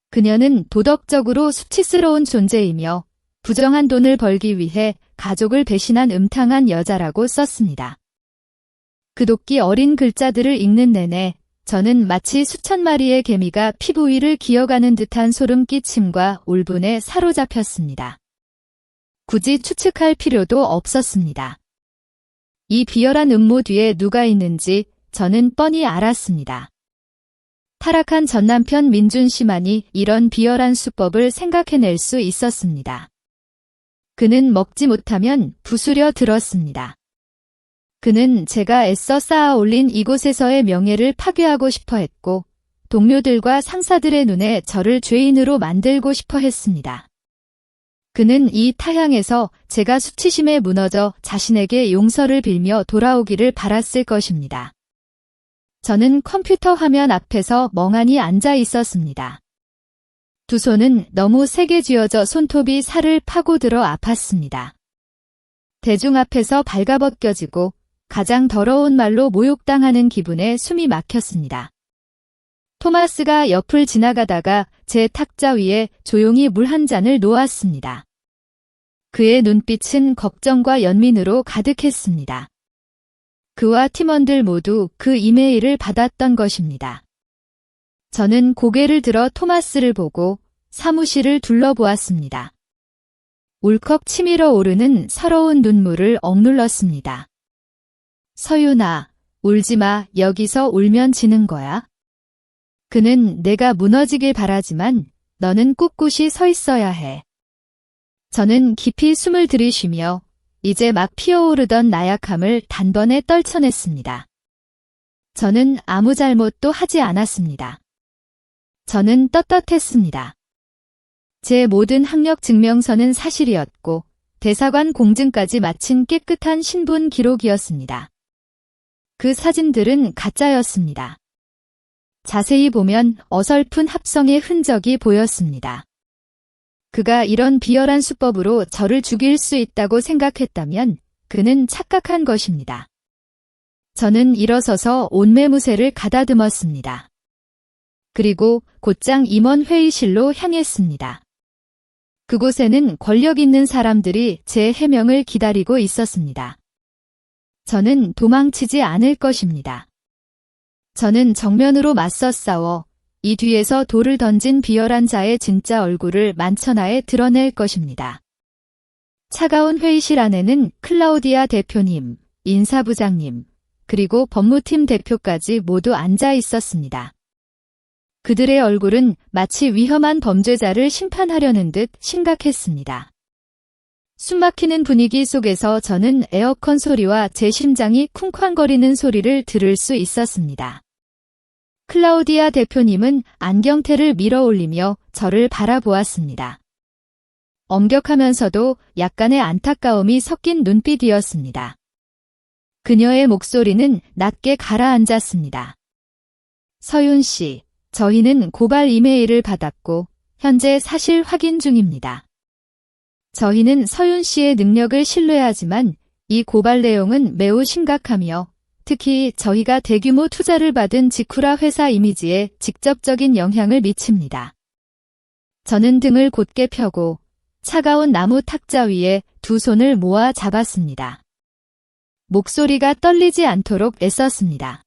그녀는 도덕적으로 수치스러운 존재이며 부정한 돈을 벌기 위해 가족을 배신한 음탕한 여자라고 썼습니다. 그 도끼 어린 글자들을 읽는 내내 저는 마치 수천 마리의 개미가 피부 위를 기어가는 듯한 소름 끼침과 울분에 사로잡혔습니다. 굳이 추측할 필요도 없었습니다. 이 비열한 음모 뒤에 누가 있는지 저는 뻔히 알았습니다. 타락한 전남편 민준 씨만이 이런 비열한 수법을 생각해낼 수 있었습니다. 그는 먹지 못하면 부수려 들었습니다. 그는 제가 애써 쌓아 올린 이곳에서의 명예를 파괴하고 싶어 했고 동료들과 상사들의 눈에 저를 죄인으로 만들고 싶어 했습니다. 그는 이 타향에서 제가 수치심에 무너져 자신에게 용서를 빌며 돌아오기를 바랐을 것입니다. 저는 컴퓨터 화면 앞에서 멍하니 앉아 있었습니다. 두 손은 너무 세게 쥐어져 손톱이 살을 파고들어 아팠습니다. 대중 앞에서 발가벗겨지고 가장 더러운 말로 모욕당하는 기분에 숨이 막혔습니다. 토마스가 옆을 지나가다가 제 탁자 위에 조용히 물 한 잔을 놓았습니다. 그의 눈빛은 걱정과 연민으로 가득했습니다. 그와 팀원들 모두 그 이메일을 받았던 것입니다. 저는 고개를 들어 토마스를 보고 사무실을 둘러보았습니다. 울컥 치밀어 오르는 서러운 눈물을 억눌렀습니다. 서윤아, 울지마. 여기서 울면 지는 거야. 그는 내가 무너지길 바라지만 너는 꿋꿋이 서 있어야 해. 저는 깊이 숨을 들이쉬며 이제 막 피어오르던 나약함을 단번에 떨쳐냈습니다. 저는 아무 잘못도 하지 않았습니다. 저는 떳떳했습니다. 제 모든 학력 증명서는 사실이었고 대사관 공증까지 마친 깨끗한 신분 기록이었습니다. 그 사진들은 가짜였습니다. 자세히 보면 어설픈 합성의 흔적이 보였습니다. 그가 이런 비열한 수법으로 저를 죽일 수 있다고 생각했다면 그는 착각한 것입니다. 저는 일어서서 온매무새를 가다듬었습니다. 그리고 곧장 임원 회의실로 향했습니다. 그곳에는 권력 있는 사람들이 제 해명을 기다리고 있었습니다. 저는 도망치지 않을 것입니다. 저는 정면으로 맞서 싸워 이 뒤에서 돌을 던진 비열한 자의 진짜 얼굴을 만천하에 드러낼 것입니다. 차가운 회의실 안에는 클라우디아 대표님, 인사부장님, 그리고 법무팀 대표까지 모두 앉아 있었습니다. 그들의 얼굴은 마치 위험한 범죄자를 심판하려는 듯 심각했습니다. 숨막히는 분위기 속에서 저는 에어컨 소리와 제 심장이 쿵쾅거리는 소리를 들을 수 있었습니다. 클라우디아 대표님은 안경테를 밀어 올리며 저를 바라보았습니다. 엄격하면서도 약간의 안타까움이 섞인 눈빛이었습니다. 그녀의 목소리는 낮게 가라앉았습니다. 서윤 씨, 저희는 고발 이메일을 받았고 현재 사실 확인 중입니다. 저희는 서윤 씨의 능력을 신뢰하지만 이 고발 내용은 매우 심각하며 특히 저희가 대규모 투자를 받은 지쿠라 회사 이미지에 직접적인 영향을 미칩니다. 저는 등을 곧게 펴고 차가운 나무 탁자 위에 두 손을 모아 잡았습니다. 목소리가 떨리지 않도록 애썼습니다.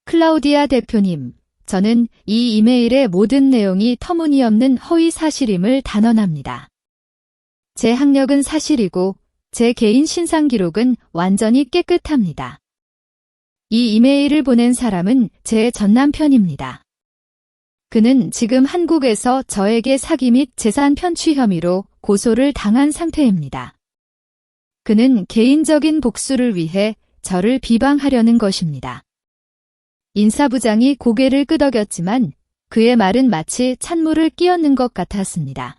클라우디아 대표님, 저는 이 이메일의 모든 내용이 터무니없는 허위 사실임을 단언합니다. 제 학력은 사실이고 제 개인 신상 기록은 완전히 깨끗합니다. 이 이메일을 보낸 사람은 제 전남편입니다. 그는 지금 한국에서 저에게 사기 및 재산 편취 혐의로 고소를 당한 상태입니다. 그는 개인적인 복수를 위해 저를 비방하려는 것입니다. 인사부장이 고개를 끄덕였지만 그의 말은 마치 찬물을 끼얹는 것 같았습니다.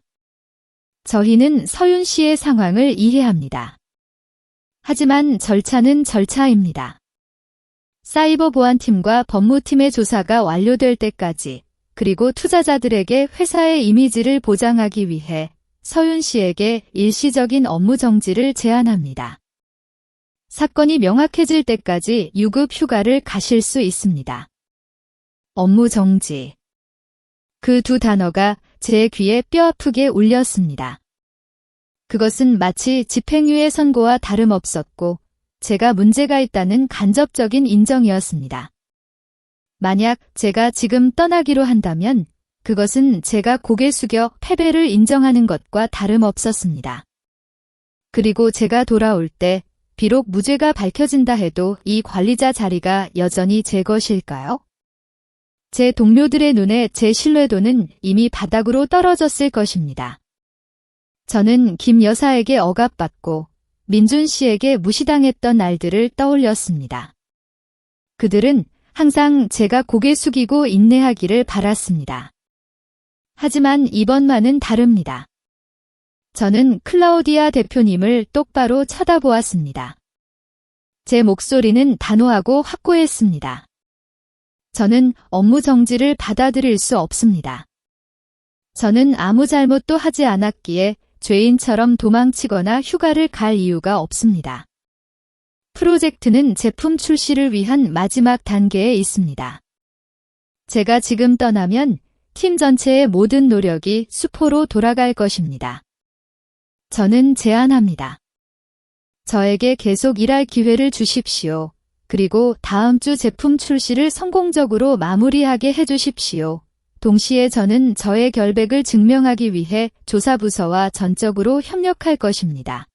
저희는 서윤 씨의 상황을 이해합니다. 하지만 절차는 절차입니다. 사이버 보안팀과 법무팀의 조사가 완료될 때까지 그리고 투자자들에게 회사의 이미지를 보장하기 위해 서윤 씨에게 일시적인 업무 정지를 제안합니다. 사건이 명확해질 때까지 유급 휴가를 가실 수 있습니다. 업무 정지. 그 두 단어가 제 귀에 뼈아프게 울렸습니다. 그것은 마치 집행유예 선고와 다름없었고 제가 문제가 있다는 간접적인 인정이었습니다. 만약 제가 지금 떠나기로 한다면 그것은 제가 고개 숙여 패배를 인정하는 것과 다름없었습니다. 그리고 제가 돌아올 때 비록 무죄가 밝혀진다 해도 이 관리자 자리가 여전히 제 것일까요? 제 동료들의 눈에 제 신뢰도는 이미 바닥으로 떨어졌을 것입니다. 저는 김 여사에게 억압받고 민준 씨에게 무시당했던 날들을 떠올렸습니다. 그들은 항상 제가 고개 숙이고 인내하기를 바랐습니다. 하지만 이번만은 다릅니다. 저는 클라우디아 대표님을 똑바로 쳐다보았습니다. 제 목소리는 단호하고 확고했습니다. 저는 업무 정지를 받아들일 수 없습니다. 저는 아무 잘못도 하지 않았기에 죄인처럼 도망치거나 휴가를 갈 이유가 없습니다. 프로젝트는 제품 출시를 위한 마지막 단계에 있습니다. 제가 지금 떠나면 팀 전체의 모든 노력이 수포로 돌아갈 것입니다. 저는 제안합니다. 저에게 계속 일할 기회를 주십시오. 그리고 다음 주 제품 출시를 성공적으로 마무리하게 해주십시오. 동시에 저는 저의 결백을 증명하기 위해 조사부서와 전적으로 협력할 것입니다.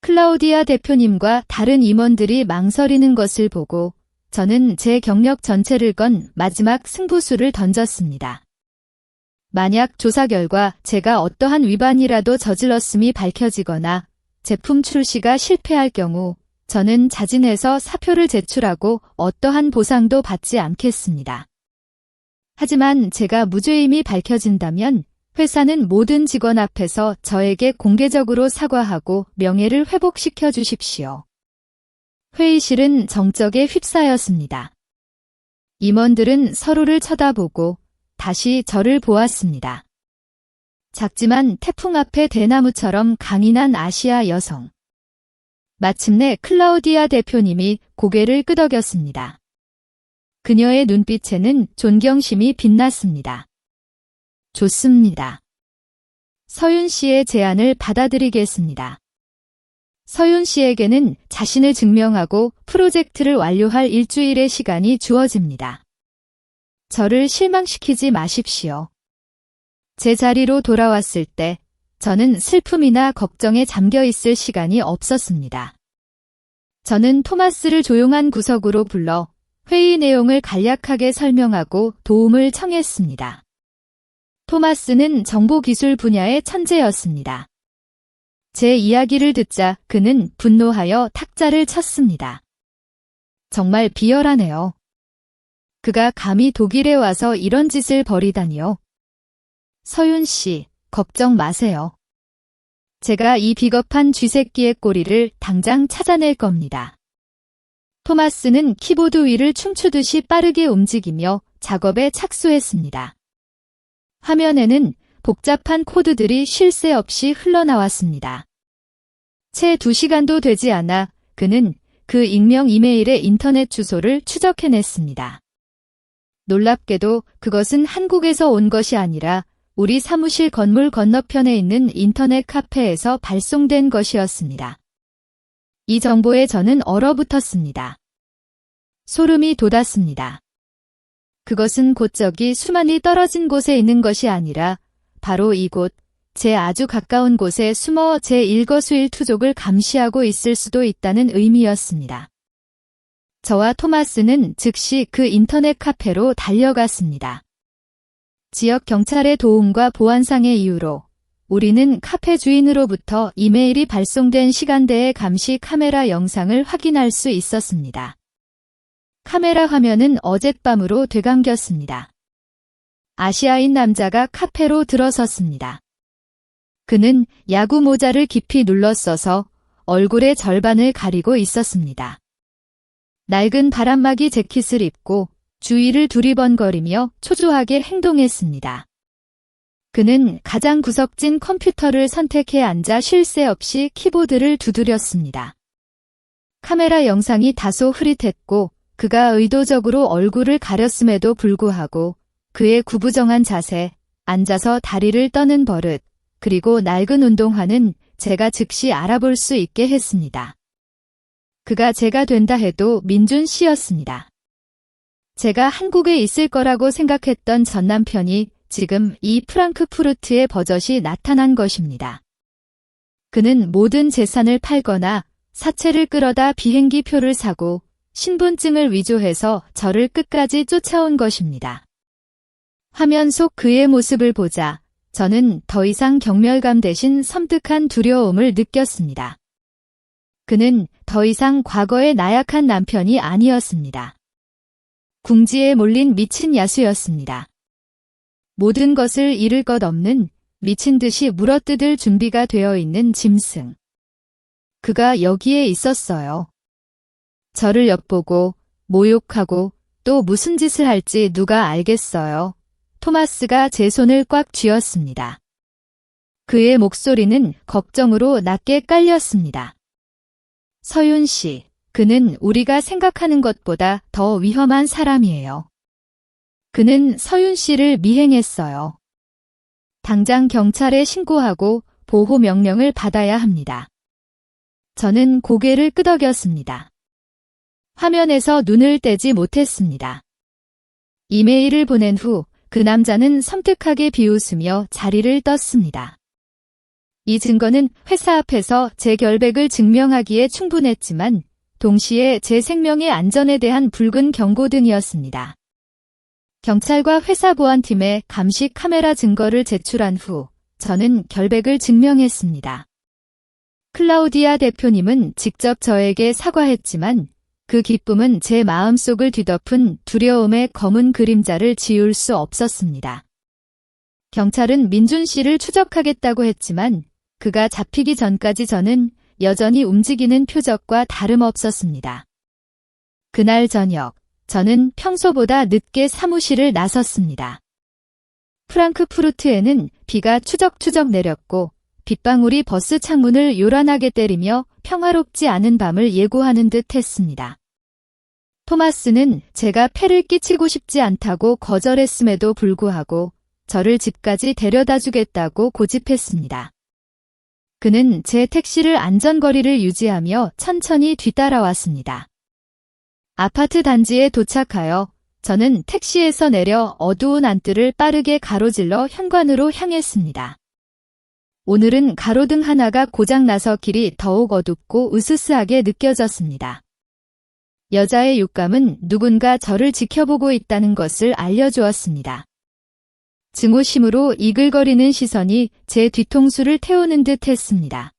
클라우디아 대표님과 다른 임원들이 망설이는 것을 보고 저는 제 경력 전체를 건 마지막 승부수를 던졌습니다. 만약 조사 결과 제가 어떠한 위반이라도 저질렀음이 밝혀지거나 제품 출시가 실패할 경우 저는 자진해서 사표를 제출하고 어떠한 보상도 받지 않겠습니다. 하지만 제가 무죄임이 밝혀진다면 회사는 모든 직원 앞에서 저에게 공개적으로 사과하고 명예를 회복시켜 주십시오. 회의실은 정적에 휩싸였습니다. 임원들은 서로를 쳐다보고 다시 저를 보았습니다. 작지만 태풍 앞에 대나무처럼 강인한 아시아 여성. 마침내 클라우디아 대표님이 고개를 끄덕였습니다. 그녀의 눈빛에는 존경심이 빛났습니다. 좋습니다. 서윤 씨의 제안을 받아들이겠습니다. 서윤 씨에게는 자신을 증명하고 프로젝트를 완료할 일주일의 시간이 주어집니다. 저를 실망시키지 마십시오. 제 자리로 돌아왔을 때 저는 슬픔이나 걱정에 잠겨 있을 시간이 없었습니다. 저는 토마스를 조용한 구석으로 불러 회의 내용을 간략하게 설명하고 도움을 청했습니다. 토마스는 정보기술 분야의 천재였습니다. 제 이야기를 듣자 그는 분노하여 탁자를 쳤습니다. 정말 비열하네요. 그가 감히 독일에 와서 이런 짓을 벌이다니요. 서윤 씨, 걱정 마세요. 제가 이 비겁한 쥐새끼의 꼬리를 당장 찾아낼 겁니다. 토마스는 키보드 위를 춤추듯이 빠르게 움직이며 작업에 착수했습니다. 화면에는 복잡한 코드들이 쉴 새 없이 흘러나왔습니다. 채 2시간도 되지 않아 그는 그 익명 이메일의 인터넷 주소를 추적해냈습니다. 놀랍게도 그것은 한국에서 온 것이 아니라 우리 사무실 건물 건너편에 있는 인터넷 카페에서 발송된 것이었습니다. 이 정보에 저는 얼어붙었습니다. 소름이 돋았습니다. 그것은 곧저기 수만이 떨어진 곳에 있는 것이 아니라 바로 이곳, 제 아주 가까운 곳에 숨어 제 일거수일투족을 감시하고 있을 수도 있다는 의미였습니다. 저와 토마스는 즉시 그 인터넷 카페로 달려갔습니다. 지역 경찰의 도움과 보안상의 이유로 우리는 카페 주인으로부터 이메일이 발송된 시간대의 감시 카메라 영상을 확인할 수 있었습니다. 카메라 화면은 어젯밤으로 되감겼습니다. 아시아인 남자가 카페로 들어섰습니다. 그는 야구 모자를 깊이 눌러써서 얼굴의 절반을 가리고 있었습니다. 낡은 바람막이 재킷을 입고 주위를 두리번거리며 초조하게 행동했습니다. 그는 가장 구석진 컴퓨터를 선택해 앉아 쉴 새 없이 키보드를 두드렸습니다. 카메라 영상이 다소 흐릿했고 그가 의도적으로 얼굴을 가렸음에도 불구하고 그의 구부정한 자세, 앉아서 다리를 떠는 버릇, 그리고 낡은 운동화는 제가 즉시 알아볼 수 있게 했습니다. 그가 제가 된다 해도 민준 씨였습니다. 제가 한국에 있을 거라고 생각했던 전 남편이 지금 이 프랑크푸르트의 버젓이 나타난 것입니다. 그는 모든 재산을 팔거나 사채를 끌어다 비행기 표를 사고 신분증을 위조해서 저를 끝까지 쫓아온 것입니다. 화면 속 그의 모습을 보자 저는 더 이상 경멸감 대신 섬뜩한 두려움을 느꼈습니다. 그는 더 이상 과거의 나약한 남편이 아니었습니다. 궁지에 몰린 미친 야수였습니다. 모든 것을 잃을 것 없는 미친 듯이 물어뜯을 준비가 되어 있는 짐승. 그가 여기에 있었어요. 저를 엿보고 모욕하고 또 무슨 짓을 할지 누가 알겠어요. 토마스가 제 손을 꽉 쥐었습니다. 그의 목소리는 걱정으로 낮게 깔렸습니다. 서윤 씨, 그는 우리가 생각하는 것보다 더 위험한 사람이에요. 그는 서윤 씨를 미행했어요. 당장 경찰에 신고하고 보호 명령을 받아야 합니다. 저는 고개를 끄덕였습니다. 화면에서 눈을 떼지 못했습니다. 이메일을 보낸 후 그 남자는 섬뜩하게 비웃으며 자리를 떴습니다. 이 증거는 회사 앞에서 제 결백을 증명하기에 충분했지만 동시에 제 생명의 안전에 대한 붉은 경고등이었습니다. 경찰과 회사 보안팀에 감시 카메라 증거를 제출한 후 저는 결백을 증명했습니다. 클라우디아 대표님은 직접 저에게 사과했지만 그 기쁨은 제 마음속을 뒤덮은 두려움의 검은 그림자를 지울 수 없었습니다. 경찰은 민준 씨를 추적하겠다고 했지만 그가 잡히기 전까지 저는 여전히 움직이는 표적과 다름없었습니다. 그날 저녁, 저는 평소보다 늦게 사무실을 나섰습니다. 프랑크푸르트에는 비가 추적추적 내렸고 빗방울이 버스 창문을 요란하게 때리며 평화롭지 않은 밤을 예고하는 듯 했습니다. 토마스는 제가 폐를 끼치고 싶지 않다고 거절했음에도 불구하고 저를 집까지 데려다 주겠다고 고집했습니다. 그는 제 택시를 안전거리를 유지하며 천천히 뒤따라왔습니다. 아파트 단지에 도착하여 저는 택시에서 내려 어두운 안뜰을 빠르게 가로질러 현관으로 향했습니다. 오늘은 가로등 하나가 고장나서 길이 더욱 어둡고 으스스하게 느껴졌습니다. 여자의 육감은 누군가 저를 지켜보고 있다는 것을 알려주었습니다. 증오심으로 이글거리는 시선이 제 뒤통수를 태우는 듯 했습니다.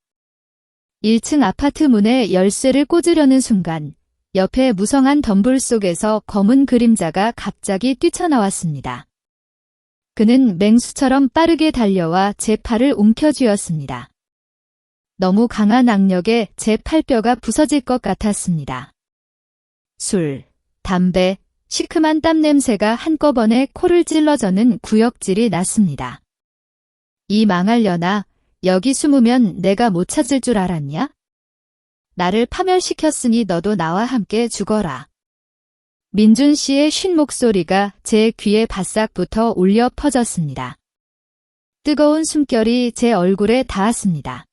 1층 아파트 문에 열쇠를 꽂으려는 순간 옆에 무성한 덤불 속에서 검은 그림자가 갑자기 뛰쳐나왔습니다. 그는 맹수처럼 빠르게 달려와 제 팔을 움켜쥐었습니다. 너무 강한 악력에 제 팔뼈가 부서질 것 같았습니다. 술, 담배, 시큼한 땀 냄새가 한꺼번에 코를 찔러 저는 구역질이 났습니다. 이 망할려나, 여기 숨으면 내가 못 찾을 줄 알았냐? 나를 파멸시켰으니 너도 나와 함께 죽어라. 민준 씨의 쉰 목소리가 제 귀에 바싹 붙어 울려 퍼졌습니다. 뜨거운 숨결이 제 얼굴에 닿았습니다.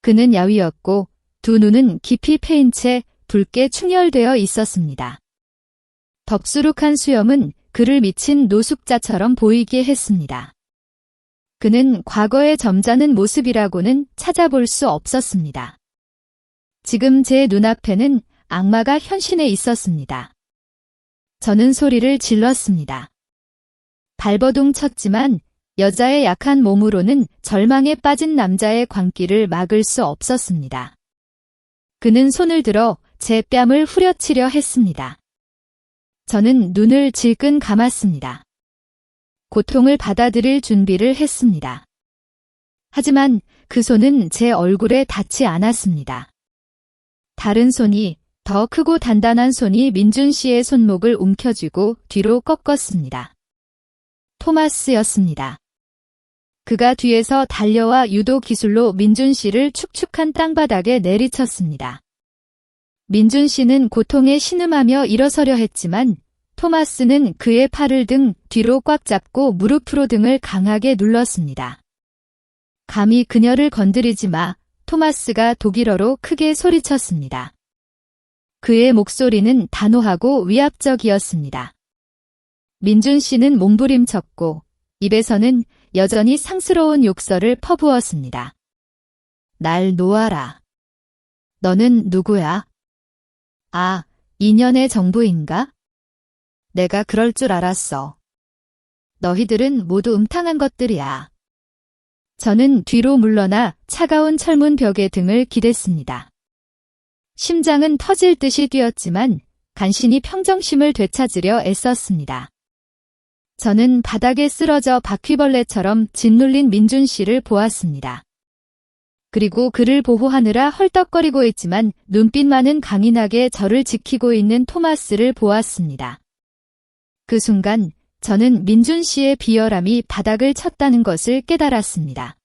그는 야위었고 두 눈은 깊이 패인 채 붉게 충혈되어 있었습니다. 덥수룩한 수염은 그를 미친 노숙자처럼 보이게 했습니다. 그는 과거의 점잖은 모습이라고는 찾아볼 수 없었습니다. 지금 제 눈앞에는 악마가 현신해 있었습니다. 저는 소리를 질렀습니다. 발버둥 쳤지만 여자의 약한 몸으로는 절망에 빠진 남자의 광기를 막을 수 없었습니다. 그는 손을 들어 제 뺨을 후려치려 했습니다. 저는 눈을 질끈 감았습니다. 고통을 받아들일 준비를 했습니다. 하지만 그 손은 제 얼굴에 닿지 않았습니다. 다른 손이, 더 크고 단단한 손이 민준 씨의 손목을 움켜쥐고 뒤로 꺾었습니다. 토마스였습니다. 그가 뒤에서 달려와 유도 기술로 민준 씨를 축축한 땅바닥에 내리쳤습니다. 민준 씨는 고통에 신음하며 일어서려 했지만 토마스는 그의 팔을 등 뒤로 꽉 잡고 무릎으로 등을 강하게 눌렀습니다. 감히 그녀를 건드리지 마, 토마스가 독일어로 크게 소리쳤습니다. 그의 목소리는 단호하고 위압적이었습니다. 민준 씨는 몸부림쳤고 입에서는 여전히 상스러운 욕설을 퍼부었습니다. 날 놓아라. 너는 누구야? 아, 2년의 정부인가? 내가 그럴 줄 알았어. 너희들은 모두 음탕한 것들이야. 저는 뒤로 물러나 차가운 철문 벽에 등을 기댔습니다. 심장은 터질 듯이 뛰었지만 간신히 평정심을 되찾으려 애썼습니다. 저는 바닥에 쓰러져 바퀴벌레처럼 짓눌린 민준 씨를 보았습니다. 그리고 그를 보호하느라 헐떡거리고 있지만 눈빛만은 강인하게 저를 지키고 있는 토마스를 보았습니다. 그 순간 저는 민준 씨의 비열함이 바닥을 쳤다는 것을 깨달았습니다.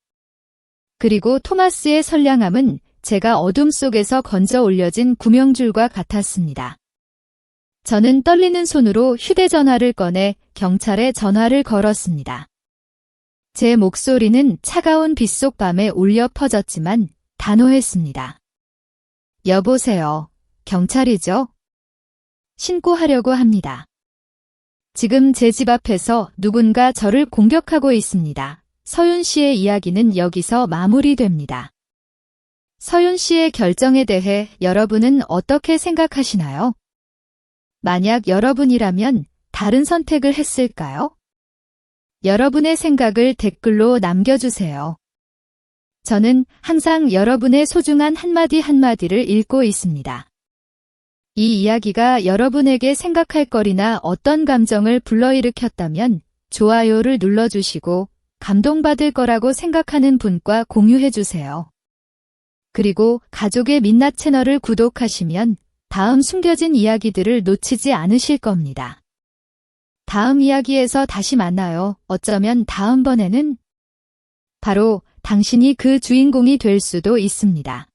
그리고 토마스의 선량함은 제가 어둠 속에서 건져 올려진 구명줄과 같았습니다. 저는 떨리는 손으로 휴대전화를 꺼내 경찰에 전화를 걸었습니다. 제 목소리는 차가운 빗속 밤에 울려 퍼졌지만 단호했습니다. 여보세요. 경찰이죠? 신고하려고 합니다. 지금 제 집 앞에서 누군가 저를 공격하고 있습니다. 서윤 씨의 이야기는 여기서 마무리됩니다. 서윤 씨의 결정에 대해 여러분은 어떻게 생각하시나요? 만약 여러분이라면 다른 선택을 했을까요? 여러분의 생각을 댓글로 남겨주세요. 저는 항상 여러분의 소중한 한마디 한마디를 읽고 있습니다. 이 이야기가 여러분에게 생각할 거리나 어떤 감정을 불러일으켰다면 좋아요를 눌러주시고 감동받을 거라고 생각하는 분과 공유해주세요. 그리고 가족의 민낯 채널을 구독하시면 다음 숨겨진 이야기들을 놓치지 않으실 겁니다. 다음 이야기에서 다시 만나요. 어쩌면 다음번에는 바로 당신이 그 주인공이 될 수도 있습니다.